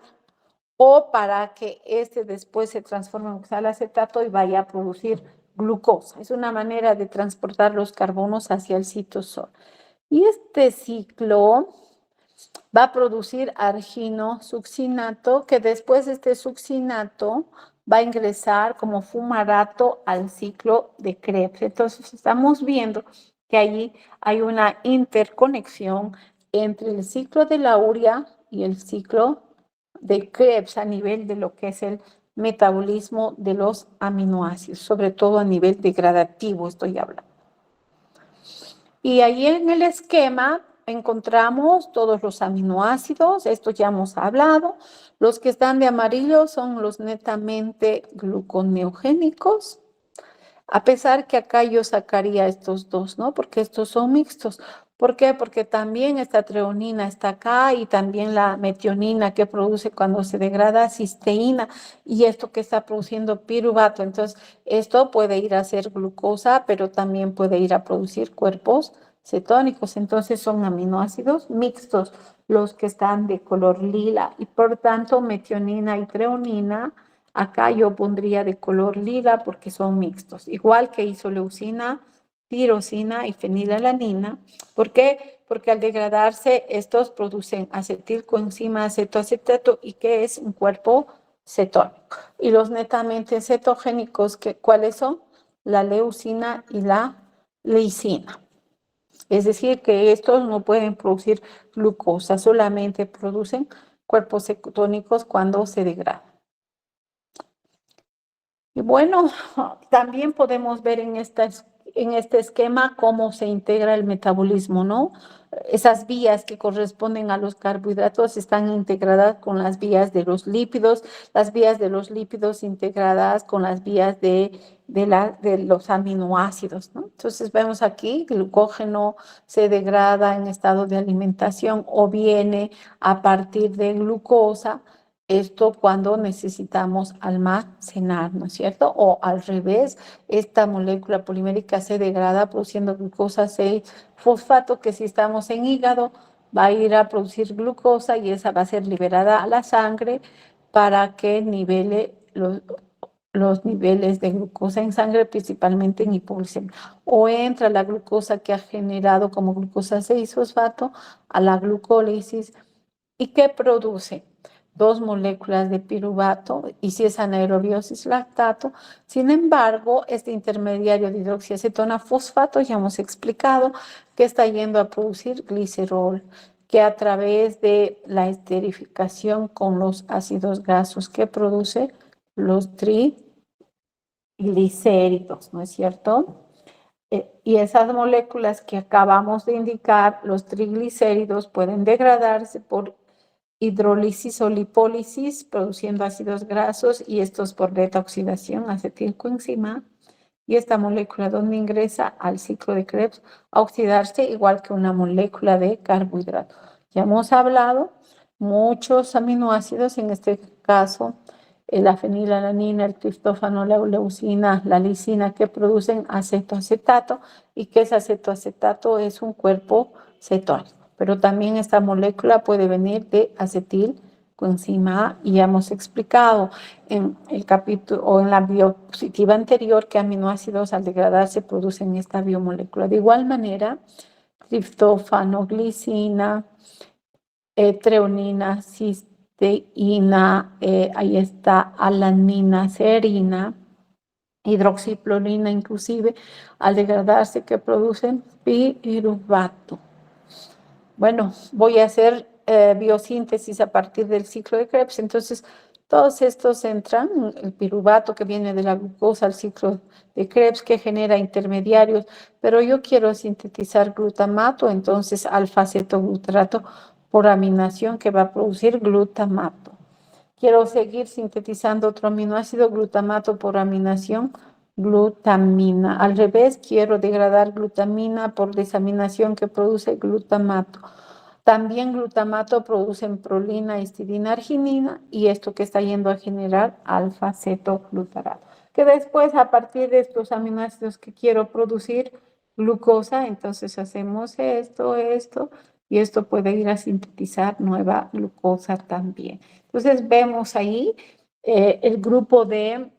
o para que este después se transforme en oxalacetato y vaya a producir glucosa. Es una manera de transportar los carbonos hacia el citosol. Y este ciclo va a producir arginosuccinato, que después este succinato va a ingresar como fumarato al ciclo de Krebs. Entonces estamos viendo que allí hay una interconexión entre el ciclo de la urea y el ciclo de Krebs a nivel de lo que es el metabolismo de los aminoácidos, sobre todo a nivel degradativo estoy hablando. Y ahí en el esquema encontramos todos los aminoácidos, esto ya hemos hablado. Los que están de amarillo son los netamente gluconeogénicos, a pesar que acá yo sacaría estos dos, ¿no? Porque estos son mixtos. ¿Por qué? Porque también esta treonina está acá y también la metionina que produce cuando se degrada cisteína y esto que está produciendo piruvato. Entonces, esto puede ir a ser glucosa, pero también puede ir a producir cuerpos cetónicos. Entonces, son aminoácidos mixtos los que están de color lila y por tanto metionina y treonina acá yo pondría de color lila porque son mixtos, igual que isoleucina, tirosina y fenilalanina. ¿Por qué? Porque al degradarse estos producen acetilcoenzima, acetoacetato y que es un cuerpo cetónico. Y los netamente cetogénicos, ¿cuáles son? La leucina y la leucina. Es decir, que estos no pueden producir glucosa, solamente producen cuerpos cetónicos cuando se degradan. Y bueno, también podemos ver en este esquema cómo se integra el metabolismo, ¿no? Esas vías que corresponden a los carbohidratos están integradas con las vías de los lípidos integradas con las vías de los aminoácidos, ¿no? Entonces vemos aquí, el glucógeno se degrada en estado de alimentación o viene a partir de glucosa. Esto cuando necesitamos almacenar, ¿no es cierto? O al revés, esta molécula polimérica se degrada produciendo glucosa 6-fosfato, que si estamos en hígado va a ir a producir glucosa y esa va a ser liberada a la sangre para que nivele los niveles de glucosa en sangre, principalmente en hipoglucemia. O entra la glucosa que ha generado como glucosa 6-fosfato a la glucólisis. ¿Y qué produce? 2 moléculas de piruvato y si es anaerobiosis lactato. Sin embargo, este intermediario de hidroxiacetona fosfato ya hemos explicado que está yendo a producir glicerol, que a través de la esterificación con los ácidos grasos que produce los triglicéridos, ¿no es cierto? Y esas moléculas que acabamos de indicar, los triglicéridos, pueden degradarse por hidrólisis o lipólisis, produciendo ácidos grasos, y estos por beta oxidación, acetilcoenzima. Y esta molécula, donde ingresa al ciclo de Krebs, a oxidarse igual que una molécula de carbohidrato. Ya hemos hablado muchos aminoácidos, en este caso la fenilalanina, el triptófano, la leucina, la lisina, que producen acetoacetato, y que ese acetoacetato es un cuerpo cetónico. Pero también esta molécula puede venir de acetilcoenzima A, y ya hemos explicado en el capítulo o en la diapositiva anterior que aminoácidos al degradarse producen esta biomolécula. De igual manera, triptófano, glicina, treonina, cisteína, ahí está alanina, serina, hidroxiplorina, inclusive al degradarse, que producen piruvato. Bueno, voy a hacer biosíntesis a partir del ciclo de Krebs. Entonces, todos estos entran, el piruvato que viene de la glucosa, al ciclo de Krebs, que genera intermediarios, pero yo quiero sintetizar glutamato, entonces alfa-acetoglutarato por aminación, que va a producir glutamato. Quiero seguir sintetizando otro aminoácido, glutamato por aminación, glutamina. Al revés, quiero degradar glutamina por desaminación, que produce glutamato. También glutamato producen prolina, histidina, arginina, y esto que está yendo a generar alfa-acetoglutarato. Que después, a partir de estos aminoácidos que quiero producir glucosa, entonces hacemos esto, y esto puede ir a sintetizar nueva glucosa también. Entonces vemos ahí el grupo de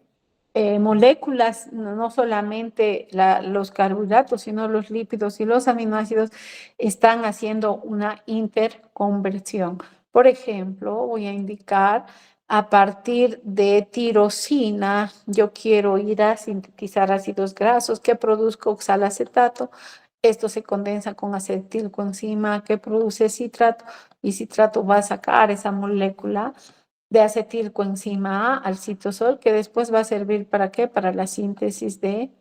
moléculas, no solamente los carbohidratos, sino los lípidos y los aminoácidos están haciendo una interconversión. Por ejemplo, voy a indicar a partir de tirosina, yo quiero ir a sintetizar ácidos grasos, que produzco oxalacetato. Esto se condensa con acetilcoenzima, que produce citrato, y citrato va a sacar esa molécula de acetilcoenzima A al citosol, que después va a servir ¿para qué? Para la síntesis de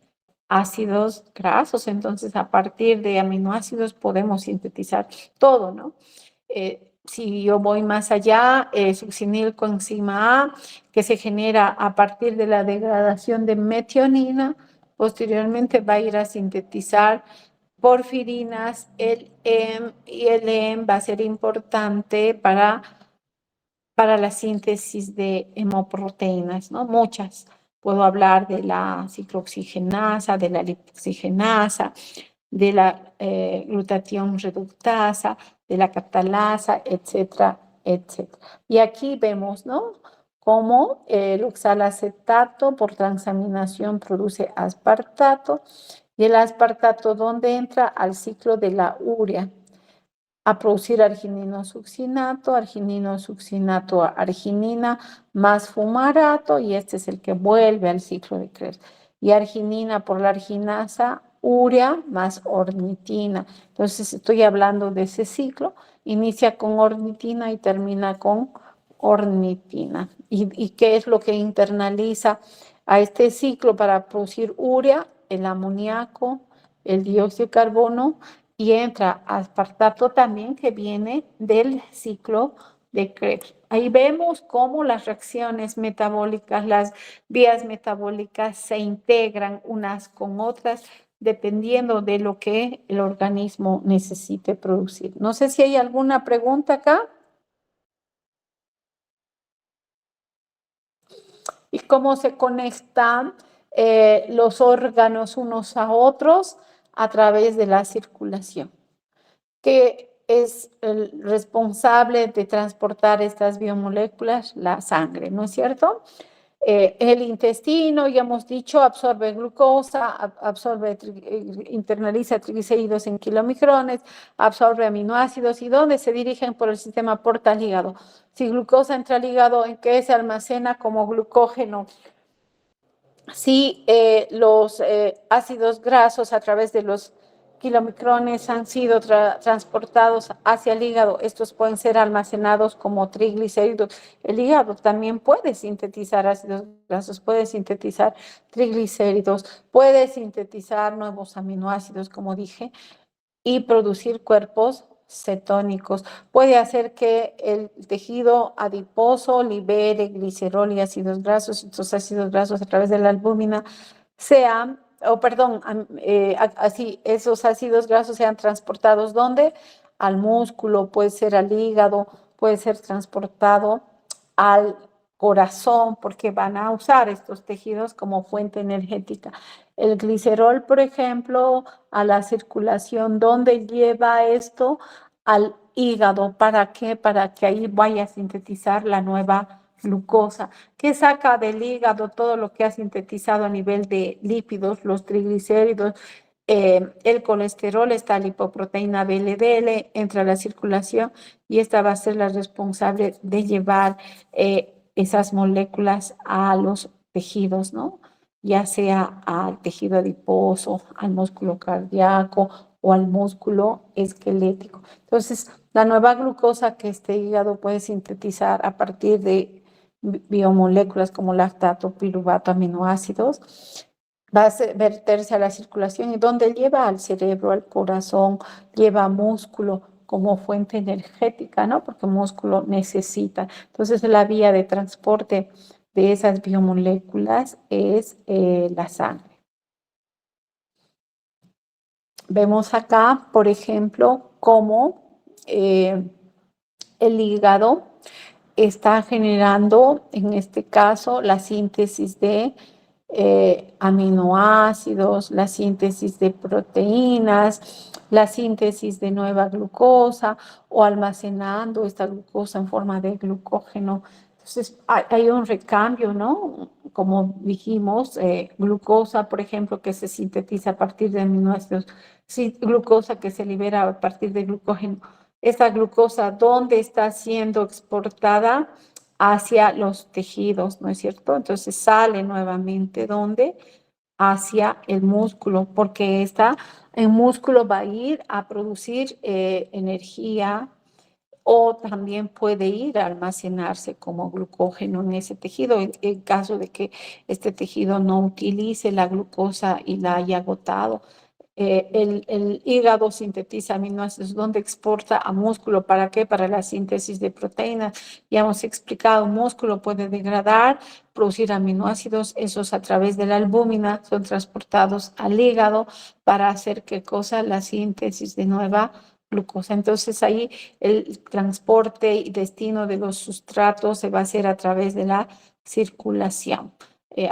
ácidos grasos. Entonces, a partir de aminoácidos podemos sintetizar todo, ¿no? Si yo voy más allá, succinilcoenzima A, que se genera a partir de la degradación de metionina, posteriormente va a ir a sintetizar porfirinas. El EM, y el EM va a ser importante para la síntesis de hemoproteínas, ¿no? Muchas. Puedo hablar de la ciclooxigenasa, de la lipoxigenasa, de la glutatión reductasa, de la catalasa, etcétera, etcétera. Y aquí vemos, ¿no? Cómo el oxalacetato por transaminación produce aspartato, y el aspartato, ¿dónde entra? Al ciclo de la urea, a producir argininosuccinato, arginina más fumarato, y este es el que vuelve al ciclo de Krebs. Y arginina por la arginasa, urea más ornitina. Entonces estoy hablando de ese ciclo, inicia con ornitina y termina con ornitina. ¿Y qué es lo que internaliza a este ciclo para producir urea? El amoníaco, el dióxido de carbono, y entra aspartato también, que viene del ciclo de Krebs. Ahí vemos cómo las reacciones metabólicas, las vías metabólicas se integran unas con otras dependiendo de lo que el organismo necesite producir. No sé si hay alguna pregunta acá. ¿Y cómo se conectan los órganos unos a otros? A través de la circulación, que es el responsable de transportar estas biomoléculas, la sangre, ¿no es cierto? El intestino, ya hemos dicho, absorbe glucosa, internaliza triglicéridos en kilomicrones, absorbe aminoácidos y donde se dirigen por el sistema porta al hígado. Si glucosa entra al hígado, ¿en qué se almacena como glucógeno? Si los ácidos grasos a través de los kilomicrones han sido transportados hacia el hígado, estos pueden ser almacenados como triglicéridos. El hígado también puede sintetizar ácidos grasos, puede sintetizar triglicéridos, puede sintetizar nuevos aminoácidos, como dije, y producir cuerpos cetónicos. Puede hacer que el tejido adiposo libere glicerol y ácidos grasos. Estos ácidos grasos a través de la albúmina sean, así, esos ácidos grasos sean transportados ¿dónde? Al músculo, puede ser al hígado, puede ser transportado al corazón, porque van a usar estos tejidos como fuente energética. El glicerol, por ejemplo, a la circulación, ¿dónde lleva esto? Al hígado. ¿Para qué? Para que ahí vaya a sintetizar la nueva glucosa. ¿Qué saca del hígado? Todo lo que ha sintetizado a nivel de lípidos, los triglicéridos, el colesterol, esta lipoproteína VLDL entra a la circulación y esta va a ser la responsable de llevar esas moléculas a los tejidos, ¿no? Ya sea al tejido adiposo, al músculo cardíaco o al músculo esquelético. Entonces, la nueva glucosa que este hígado puede sintetizar a partir de biomoléculas como lactato, piruvato, aminoácidos, va a verterse a la circulación y donde lleva al cerebro, al corazón, lleva músculo como fuente energética, ¿no? Porque músculo necesita. Entonces, la vía de transporte de esas biomoléculas es la sangre. Vemos acá, por ejemplo, cómo el hígado está generando, en este caso, la síntesis de aminoácidos, la síntesis de proteínas, la síntesis de nueva glucosa o almacenando esta glucosa en forma de glucógeno. Entonces, hay un recambio, ¿no? Como dijimos, glucosa, por ejemplo, que se sintetiza a partir de aminoácidos, sí, glucosa que se libera a partir de glucógeno. Esta glucosa, ¿dónde está siendo exportada? Hacia los tejidos, ¿no es cierto? Entonces sale nuevamente, ¿dónde? Hacia el músculo, porque el músculo va a ir a producir energía o también puede ir a almacenarse como glucógeno en ese tejido, en caso de que este tejido no utilice la glucosa y la haya agotado. El hígado sintetiza aminoácidos donde exporta a músculo. ¿Para qué? Para la síntesis de proteínas. Ya hemos explicado, músculo puede degradar, producir aminoácidos, esos a través de la albúmina son transportados al hígado para hacer qué cosa, la síntesis de nueva glucosa. Entonces ahí el transporte y destino de los sustratos se va a hacer a través de la circulación.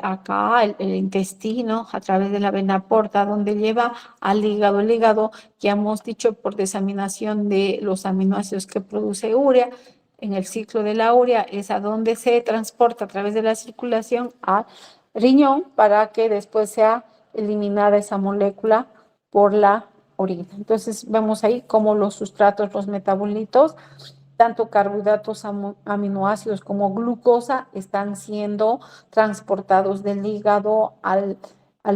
Acá el intestino a través de la vena porta, donde lleva al hígado. El hígado, ya hemos dicho, por desaminación de los aminoácidos que produce urea, en el ciclo de la urea es a donde se transporta a través de la circulación al riñón para que después sea eliminada esa molécula por la orina. Entonces vemos ahí cómo los sustratos, los metabolitos, tanto carbohidratos, aminoácidos como glucosa están siendo transportados del hígado al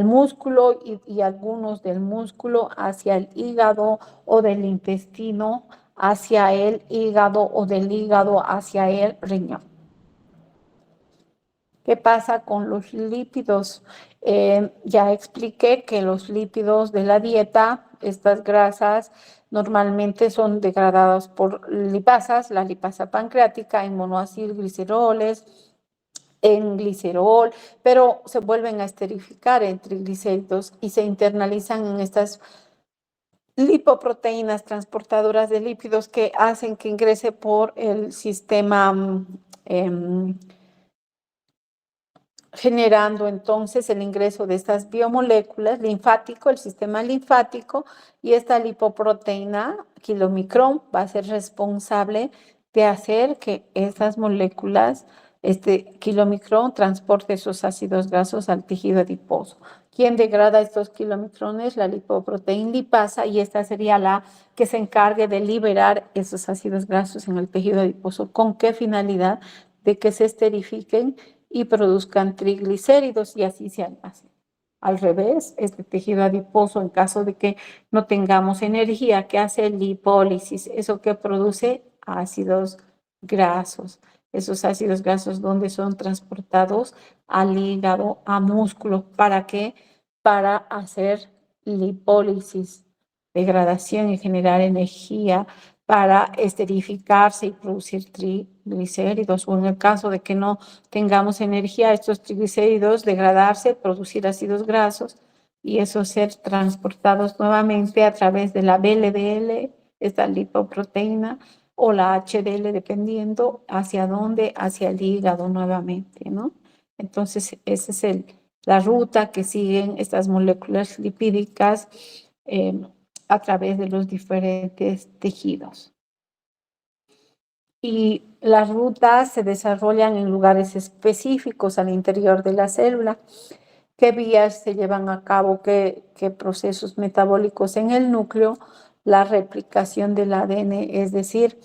músculo y algunos del músculo hacia el hígado o del intestino hacia el hígado o del hígado hacia el riñón. ¿Qué pasa con los lípidos? Ya expliqué que los lípidos de la dieta, estas grasas, normalmente son degradadas por lipasas, la lipasa pancreática, en monoacilgliceroles, en glicerol, pero se vuelven a esterificar en triglicéridos y se internalizan en estas lipoproteínas transportadoras de lípidos que hacen que ingrese por el sistema generando entonces el ingreso de estas biomoléculas linfático, el sistema linfático, y esta lipoproteína kilomicrón va a ser responsable de hacer que estas moléculas Este kilomicrón transporta esos ácidos grasos al tejido adiposo. ¿Quién degrada estos kilomicrones? La lipoproteína lipasa, y esta sería la que se encargue de liberar esos ácidos grasos en el tejido adiposo. ¿Con qué finalidad? De que se esterifiquen y produzcan triglicéridos y así se almacenen. Al revés, este tejido adiposo, en caso de que no tengamos energía, ¿qué hace? Lipólisis, eso que produce ácidos grasos. Esos ácidos grasos, donde son transportados al hígado, a músculo. ¿Para qué? Para hacer lipólisis, degradación y generar energía para esterificarse y producir triglicéridos, o en el caso de que no tengamos energía, estos triglicéridos degradarse, producir ácidos grasos y esos ser transportados nuevamente a través de la VLDL, esta lipoproteína, o la HDL, dependiendo hacia dónde, hacia el hígado nuevamente, ¿no? Entonces, esa es la ruta que siguen estas moléculas lipídicas a través de los diferentes tejidos. Y las rutas se desarrollan en lugares específicos al interior de la célula. ¿Qué vías se llevan a cabo? ¿Qué procesos metabólicos en el núcleo? La replicación del ADN, es decir,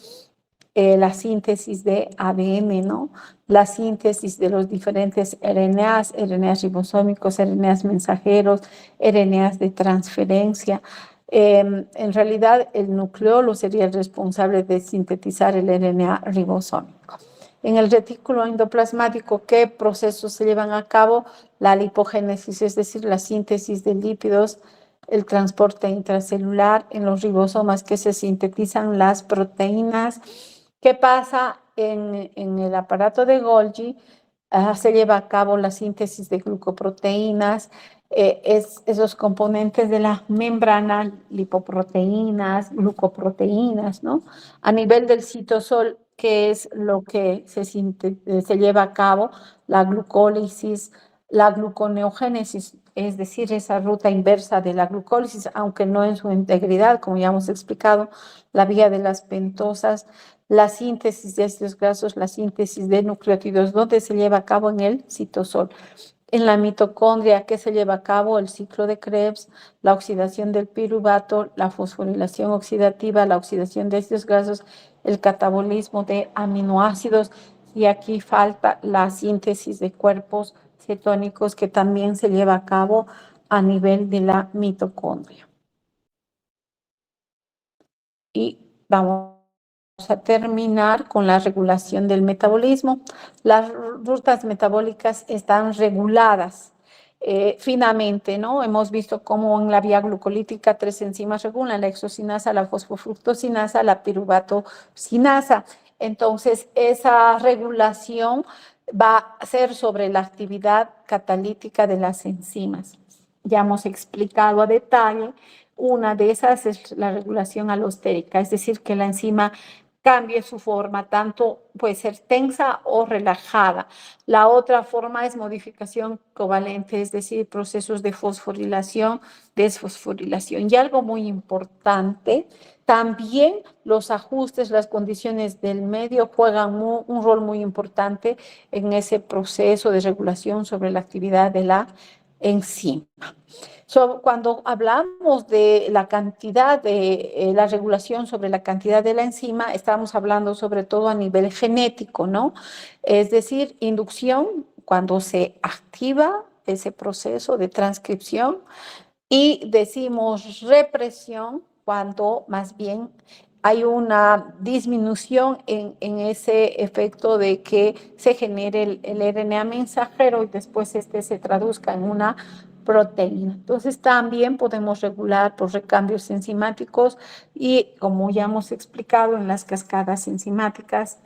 la síntesis de ADN, ¿no? La síntesis de los diferentes RNAs, RNAs ribosómicos, RNAs mensajeros, RNAs de transferencia. En realidad, el nucleolo sería el responsable de sintetizar el RNA ribosómico. En el retículo endoplasmático, ¿qué procesos se llevan a cabo? La lipogénesis, es decir, la síntesis de lípidos, el transporte intracelular, en los ribosomas que se sintetizan las proteínas. ¿Qué pasa en el aparato de Golgi? Se lleva a cabo la síntesis de glucoproteínas, esos componentes de la membrana, lipoproteínas, glucoproteínas, ¿no? A nivel del citosol, ¿qué es lo que se lleva a cabo? La glucólisis, la gluconeogénesis, es decir, esa ruta inversa de la glucólisis, aunque no en su integridad, como ya hemos explicado, la vía de las pentosas, la síntesis de ácidos grasos, la síntesis de nucleótidos, donde se lleva a cabo en el citosol. En la mitocondria, ¿qué se lleva a cabo? El ciclo de Krebs, la oxidación del piruvato, la fosforilación oxidativa, la oxidación de ácidos grasos, el catabolismo de aminoácidos, y aquí falta la síntesis de cuerpos cetónicos, que también se lleva a cabo a nivel de la mitocondria. Y vamos a terminar con la regulación del metabolismo. Las rutas metabólicas están reguladas finamente, ¿no? Hemos visto cómo en la vía glucolítica 3 enzimas regulan: la hexocinasa, la fosfofructosinasa, la piruvatosinasa. Entonces, esa regulación va a ser sobre la actividad catalítica de las enzimas. Ya hemos explicado a detalle. Una de esas es la regulación alostérica, es decir, que la enzima cambie su forma, tanto puede ser tensa o relajada. La otra forma es modificación covalente, es decir, procesos de fosforilación, desfosforilación. Y algo muy importante, también los ajustes, las condiciones del medio juegan un rol muy importante en ese proceso de regulación sobre la actividad de la enzima. Cuando hablamos de la cantidad de la regulación sobre la cantidad de la enzima, estamos hablando sobre todo a nivel genético, ¿no? Es decir, inducción, cuando se activa ese proceso de transcripción, y decimos represión cuando más bien hay una disminución en ese efecto de que se genere el RNA mensajero y después este se traduzca en una proteína. Entonces también podemos regular por recambios enzimáticos y, como ya hemos explicado, en las cascadas enzimáticas,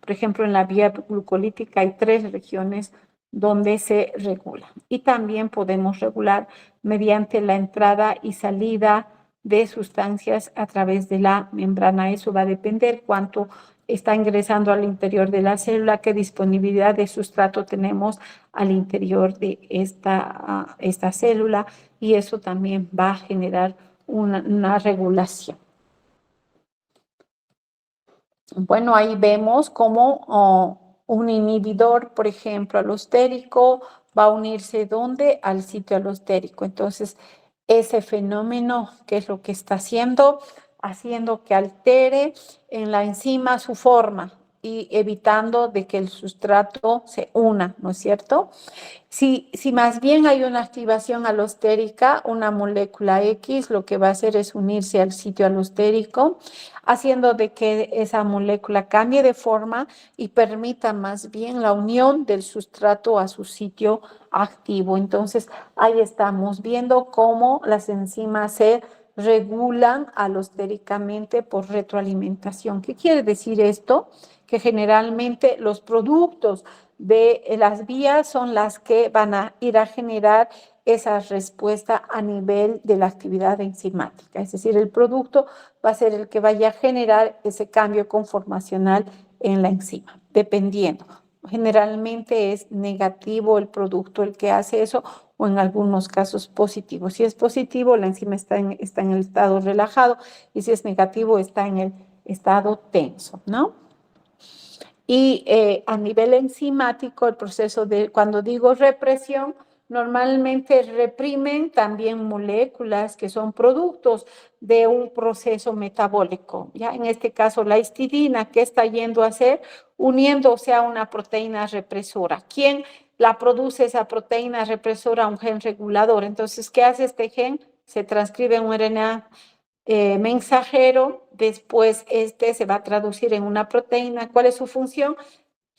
por ejemplo, en la vía glucolítica hay 3 regiones donde se regula. Y también podemos regular mediante la entrada y salida de sustancias a través de la membrana. Eso va a depender cuánto está ingresando al interior de la célula, qué disponibilidad de sustrato tenemos al interior de esta célula, y eso también va a generar una regulación. Bueno, ahí vemos cómo un inhibidor, por ejemplo, alostérico, va a unirse ¿dónde? Al sitio alostérico. Entonces, ese fenómeno, ¿qué es lo que está haciendo? Haciendo que altere en la enzima su forma y evitando de que el sustrato se una, ¿no es cierto? Si más bien hay una activación alostérica, una molécula X lo que va a hacer es unirse al sitio alostérico, haciendo de que esa molécula cambie de forma y permita más bien la unión del sustrato a su sitio activo. Entonces, ahí estamos viendo cómo las enzimas se regulan alostéricamente por retroalimentación. ¿Qué quiere decir esto? Que generalmente los productos de las vías son las que van a ir a generar esa respuesta a nivel de la actividad enzimática. Es decir, el producto va a ser el que vaya a generar ese cambio conformacional en la enzima, dependiendo. Generalmente es negativo el producto el que hace eso o en algunos casos positivo. Si es positivo, la enzima está en el estado relajado y si es negativo, está en el estado tenso, ¿no? Y a nivel enzimático, el proceso de, cuando digo represión, normalmente reprimen también moléculas que son productos de un proceso metabólico. Ya en este caso, la histidina, ¿qué está yendo a hacer? Uniéndose a una proteína represora. ¿Quién la produce esa proteína represora? Un gen regulador. Entonces, ¿qué hace este gen? Se transcribe en un RNA mensajero, después este se va a traducir en una proteína. ¿Cuál es su función?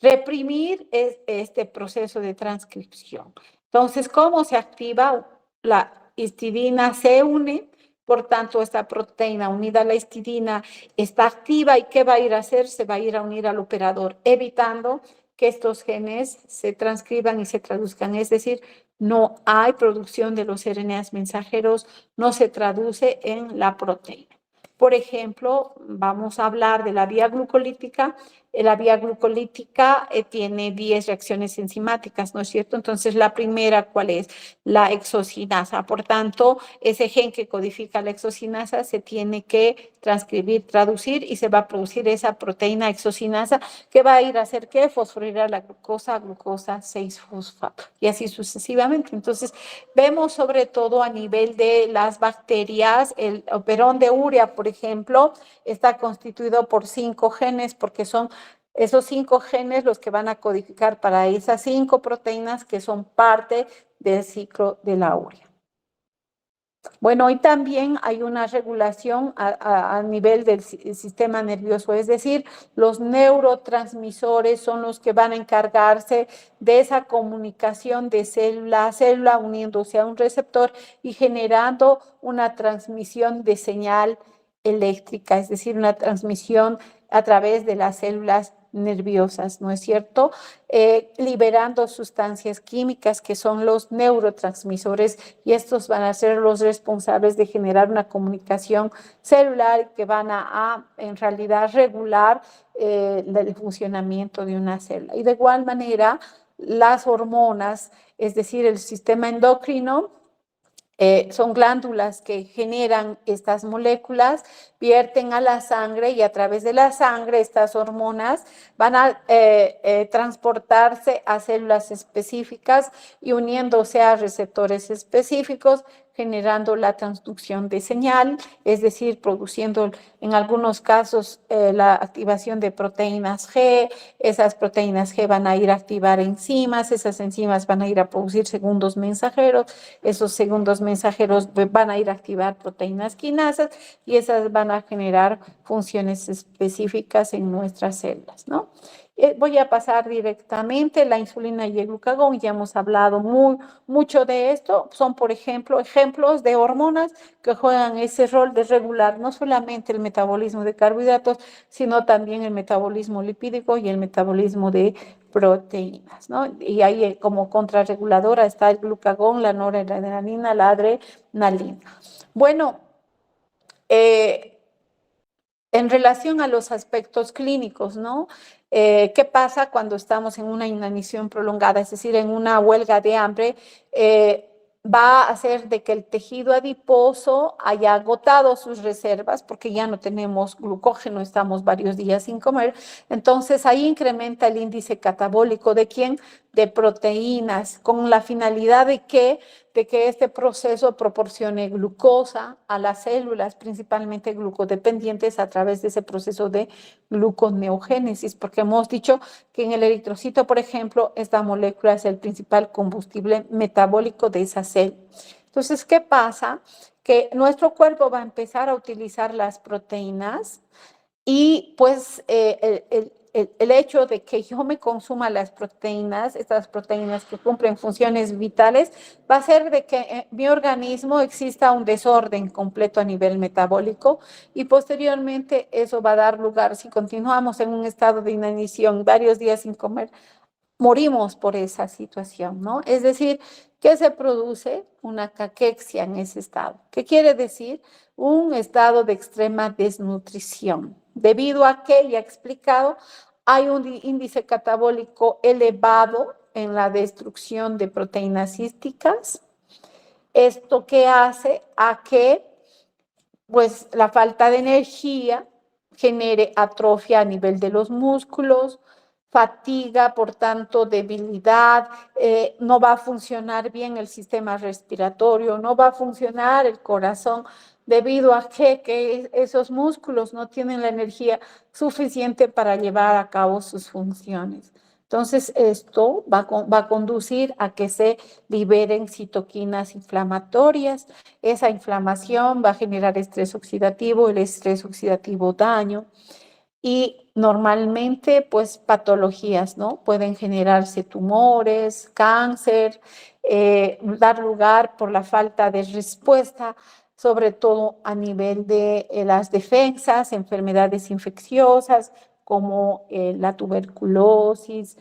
Reprimir este proceso de transcripción. Entonces, ¿cómo se activa? La histidina se une, por tanto, esta proteína unida a la histidina está activa y ¿qué va a ir a hacer? Se va a ir a unir al operador, evitando que estos genes se transcriban y se traduzcan. Es decir, no hay producción de los RNAs mensajeros, no se traduce en la proteína. Por ejemplo, vamos a hablar de la vía glucolítica. La vía glucolítica tiene 10 reacciones enzimáticas, ¿no es cierto? Entonces, la primera, ¿cuál es? La exocinasa. Por tanto, ese gen que codifica la exocinasa se tiene que transcribir, traducir y se va a producir esa proteína exocinasa que va a ir a hacer ¿qué? Fosforilar la glucosa, glucosa 6-fosfato y así sucesivamente. Entonces, vemos sobre todo a nivel de las bacterias, el operón de urea, por ejemplo, está constituido por 5 genes porque son esos 5 genes los que van a codificar para esas 5 proteínas que son parte del ciclo de la urea. Bueno, hoy también hay una regulación a nivel del sistema nervioso, es decir, los neurotransmisores son los que van a encargarse de esa comunicación de célula a célula uniéndose a un receptor y generando una transmisión de señal eléctrica, es decir, una transmisión a través de las células nerviosas, ¿no es cierto? Liberando sustancias químicas que son los neurotransmisores y estos van a ser los responsables de generar una comunicación celular que van en realidad regular el funcionamiento de una célula. Y de igual manera, las hormonas, es decir, el sistema endocrino, son glándulas que generan estas moléculas, vierten a la sangre y a través de la sangre estas hormonas van a transportarse a células específicas y uniéndose a receptores específicos, generando la transducción de señal, es decir, produciendo en algunos casos la activación de proteínas G, esas proteínas G van a ir a activar enzimas, esas enzimas van a ir a producir segundos mensajeros, esos segundos mensajeros van a ir a activar proteínas quinasas y esas van a generar funciones específicas en nuestras células, ¿no? Voy a pasar directamente la insulina y el glucagón, ya hemos hablado mucho de esto, son por ejemplo ejemplos de hormonas que juegan ese rol de regular no solamente el metabolismo de carbohidratos, sino también el metabolismo lipídico y el metabolismo de proteínas, ¿no? Y ahí como contrarreguladora está el glucagón, la noradrenalina, la adrenalina. Bueno, en relación a los aspectos clínicos, ¿no? ¿Qué pasa cuando estamos en una inanición prolongada, es decir, en una huelga de hambre? va a hacer de que el tejido adiposo haya agotado sus reservas porque ya no tenemos glucógeno, estamos varios días sin comer. Entonces ahí incrementa el índice catabólico de quién, de proteínas, con la finalidad de que este proceso proporcione glucosa a las células, principalmente glucodependientes, a través de ese proceso de gluconeogénesis, porque hemos dicho que en el eritrocito, por ejemplo, esta molécula es el principal combustible metabólico de esa célula. Entonces, ¿qué pasa? Que nuestro cuerpo va a empezar a utilizar las proteínas y pues el hecho de que yo me consuma las proteínas, estas proteínas que cumplen funciones vitales, va a hacer de que en mi organismo exista un desorden completo a nivel metabólico y posteriormente eso va a dar lugar, si continuamos en un estado de inanición varios días sin comer, morimos por esa situación, ¿no? Es decir, que se produce una caquexia en ese estado. ¿Qué quiere decir? Un estado de extrema desnutrición. Debido a que, ya he explicado, hay un índice catabólico elevado en la destrucción de proteínas císticas. Esto que hace a que, pues, la falta de energía genere atrofia a nivel de los músculos, fatiga, por tanto, debilidad, no va a funcionar bien el sistema respiratorio, no va a funcionar el corazón, debido a que esos músculos no tienen la energía suficiente para llevar a cabo sus funciones. Entonces, esto va a conducir a que se liberen citoquinas inflamatorias. Esa inflamación va a generar estrés oxidativo, el estrés oxidativo daño y normalmente pues patologías, ¿no? Pueden generarse tumores, cáncer, dar lugar por la falta de respuesta, sobre todo a nivel de las defensas, enfermedades infecciosas como la tuberculosis,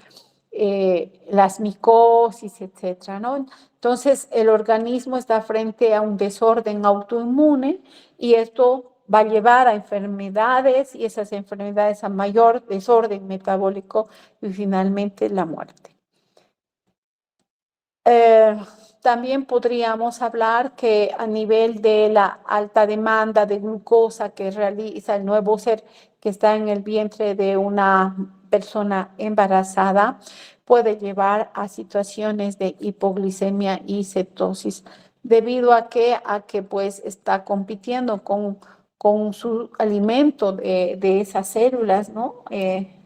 las micosis, etcétera, ¿no? Entonces, el organismo está frente a un desorden autoinmune y esto va a llevar a enfermedades y esas enfermedades a mayor desorden metabólico y finalmente la muerte. Eh, También podríamos hablar que a nivel de la alta demanda de glucosa que realiza el nuevo ser que está en el vientre de una persona embarazada, puede llevar a situaciones de hipoglicemia y cetosis, debido a que pues está compitiendo con su alimento de esas células, ¿no?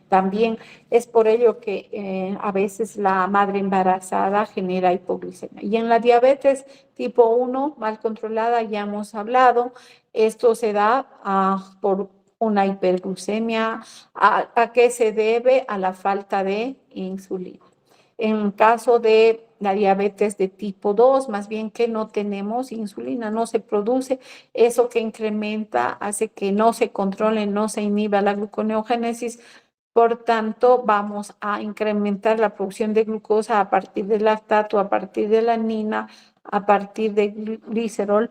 También es por ello que a veces la madre embarazada genera hipoglicemia. Y en la diabetes tipo 1 mal controlada, ya hemos hablado, esto se da por una hiperglucemia. ¿A qué se debe? A la falta de insulina. En caso de la diabetes de tipo 2, más bien que no tenemos insulina, no se produce, eso que incrementa hace que no se controle, no se inhiba la gluconeogénesis. Por tanto, vamos a incrementar la producción de glucosa a partir del lactato, a partir de la anina, a partir de glicerol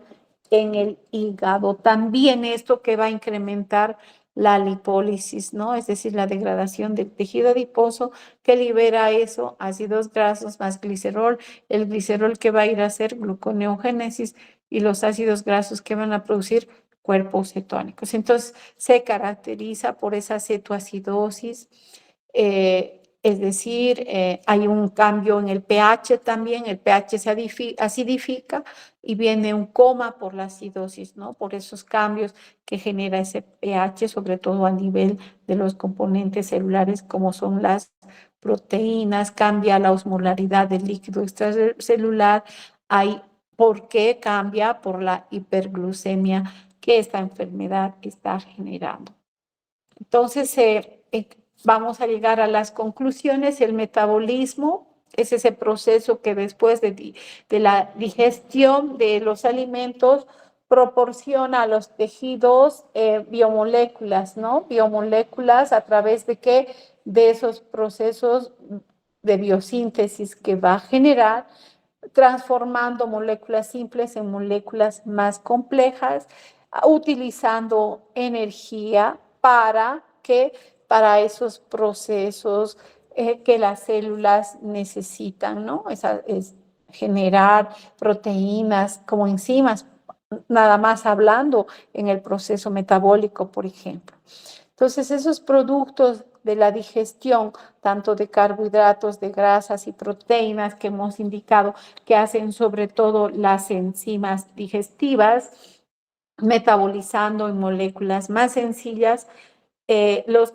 en el hígado. También esto que va a incrementar la lipólisis, ¿no? Es decir, la degradación del tejido adiposo que libera eso, ácidos grasos más glicerol, el glicerol que va a ir a hacer gluconeogénesis y los ácidos grasos que van a producir cuerpos cetónicos. Entonces, se caracteriza por esa cetoacidosis, es decir, hay un cambio en el pH también, el pH se acidifica y viene un coma por la acidosis, ¿no? Por esos cambios que genera ese pH, sobre todo a nivel de los componentes celulares como son las proteínas, cambia la osmolaridad del líquido extracelular, ¿por qué cambia? Por la hiperglucemia que esta enfermedad está generando. Entonces, vamos a llegar a las conclusiones. El metabolismo es ese proceso que después de la digestión de los alimentos proporciona a los tejidos biomoléculas, ¿no? Biomoléculas a través de qué? De esos procesos de biosíntesis que va a generar transformando moléculas simples en moléculas más complejas, utilizando energía para esos procesos que las células necesitan, ¿no? generar proteínas como enzimas, nada más hablando en el proceso metabólico, por ejemplo. Entonces, esos productos de la digestión, tanto de carbohidratos, de grasas y proteínas que hemos indicado que hacen sobre todo las enzimas digestivas, metabolizando en moléculas más sencillas los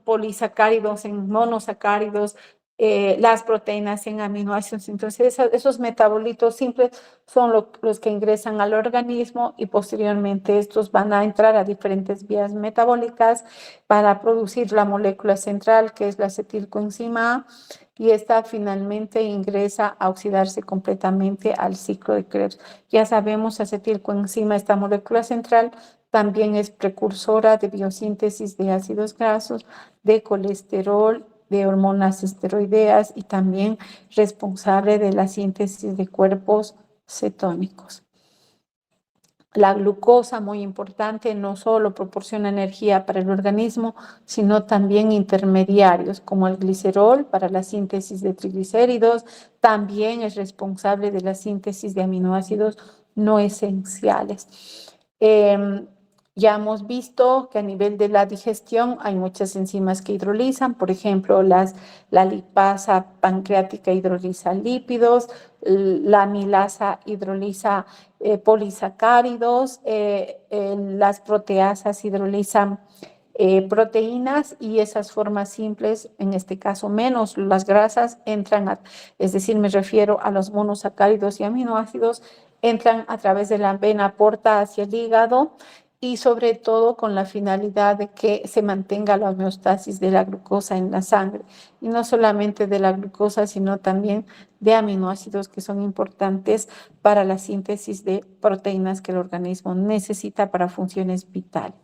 polisacáridos en monosacáridos, las proteínas en aminoácidos. Entonces, esos metabolitos simples son los que ingresan al organismo y posteriormente estos van a entrar a diferentes vías metabólicas para producir la molécula central, que es la acetilcoenzima A, y esta finalmente ingresa a oxidarse completamente al ciclo de Krebs. Ya sabemos, acetilcoenzima, esta molécula central, también es precursora de biosíntesis de ácidos grasos, de colesterol, de hormonas esteroideas y también responsable de la síntesis de cuerpos cetónicos. La glucosa, muy importante, no solo proporciona energía para el organismo, sino también intermediarios como el glicerol para la síntesis de triglicéridos, también es responsable de la síntesis de aminoácidos no esenciales. Ya hemos visto que a nivel de la digestión hay muchas enzimas que hidrolizan, por ejemplo, la lipasa pancreática hidroliza lípidos, la amilasa hidroliza polisacáridos, las proteasas hidrolizan proteínas y esas formas simples, en este caso menos las grasas, es decir, me refiero a los monosacáridos y aminoácidos, entran a través de la vena porta hacia el hígado y sobre todo con la finalidad de que se mantenga la homeostasis de la glucosa en la sangre. Y no solamente de la glucosa, sino también de aminoácidos que son importantes para la síntesis de proteínas que el organismo necesita para funciones vitales.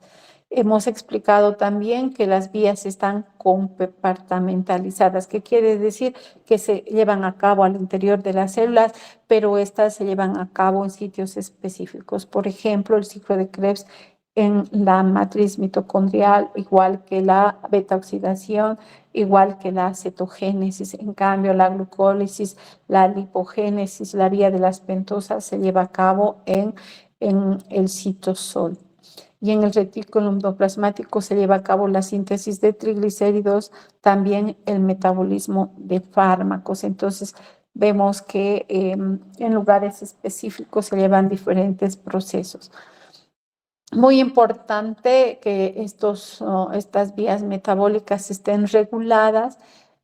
Hemos explicado también que las vías están compartamentalizadas, que quiere decir que se llevan a cabo al interior de las células, pero estas se llevan a cabo en sitios específicos. Por ejemplo, el ciclo de Krebs en la matriz mitocondrial, igual que la beta-oxidación, igual que la cetogénesis. En cambio, la glucólisis, la lipogénesis, la vía de las pentosas se lleva a cabo en el citosol. Y en el retículo endoplasmático se lleva a cabo la síntesis de triglicéridos, también el metabolismo de fármacos. Entonces, vemos que en lugares específicos se llevan diferentes procesos. Muy importante que estas vías metabólicas estén reguladas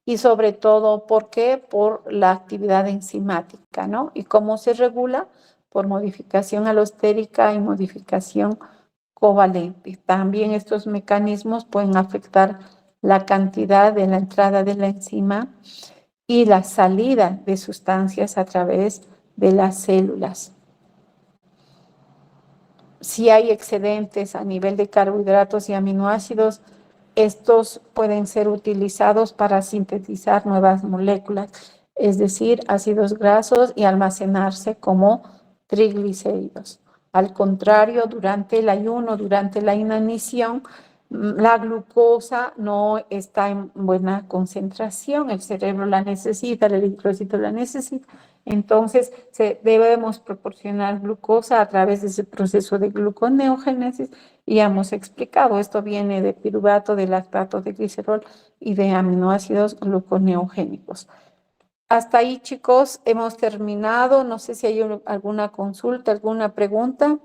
y sobre todo, ¿por qué? Por la actividad enzimática, ¿no? ¿Y cómo se regula? Por modificación alostérica y modificación covalente. También estos mecanismos pueden afectar la cantidad de la entrada de la enzima y la salida de sustancias a través de las células. Si hay excedentes a nivel de carbohidratos y aminoácidos, estos pueden ser utilizados para sintetizar nuevas moléculas, es decir, ácidos grasos y almacenarse como triglicéridos. Al contrario, durante el ayuno, durante la inanición, la glucosa no está en buena concentración, el cerebro la necesita, el eritrocito la necesita, entonces debemos proporcionar glucosa a través de ese proceso de gluconeogénesis y ya hemos explicado, esto viene de piruvato, de lactato, de glicerol y de aminoácidos gluconeogénicos. Hasta ahí, chicos, hemos terminado. No sé si hay alguna consulta, alguna pregunta.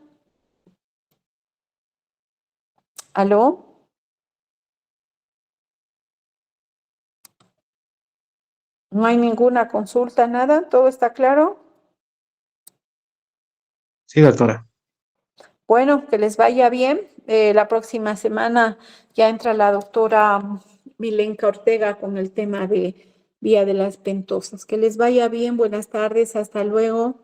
¿Aló? ¿No hay ninguna consulta, nada? ¿Todo está claro? Sí, doctora. Bueno, que les vaya bien. La próxima semana ya entra la doctora Milenka Ortega con el tema de vía de las pentosas. Que les vaya bien. Buenas tardes. Hasta luego.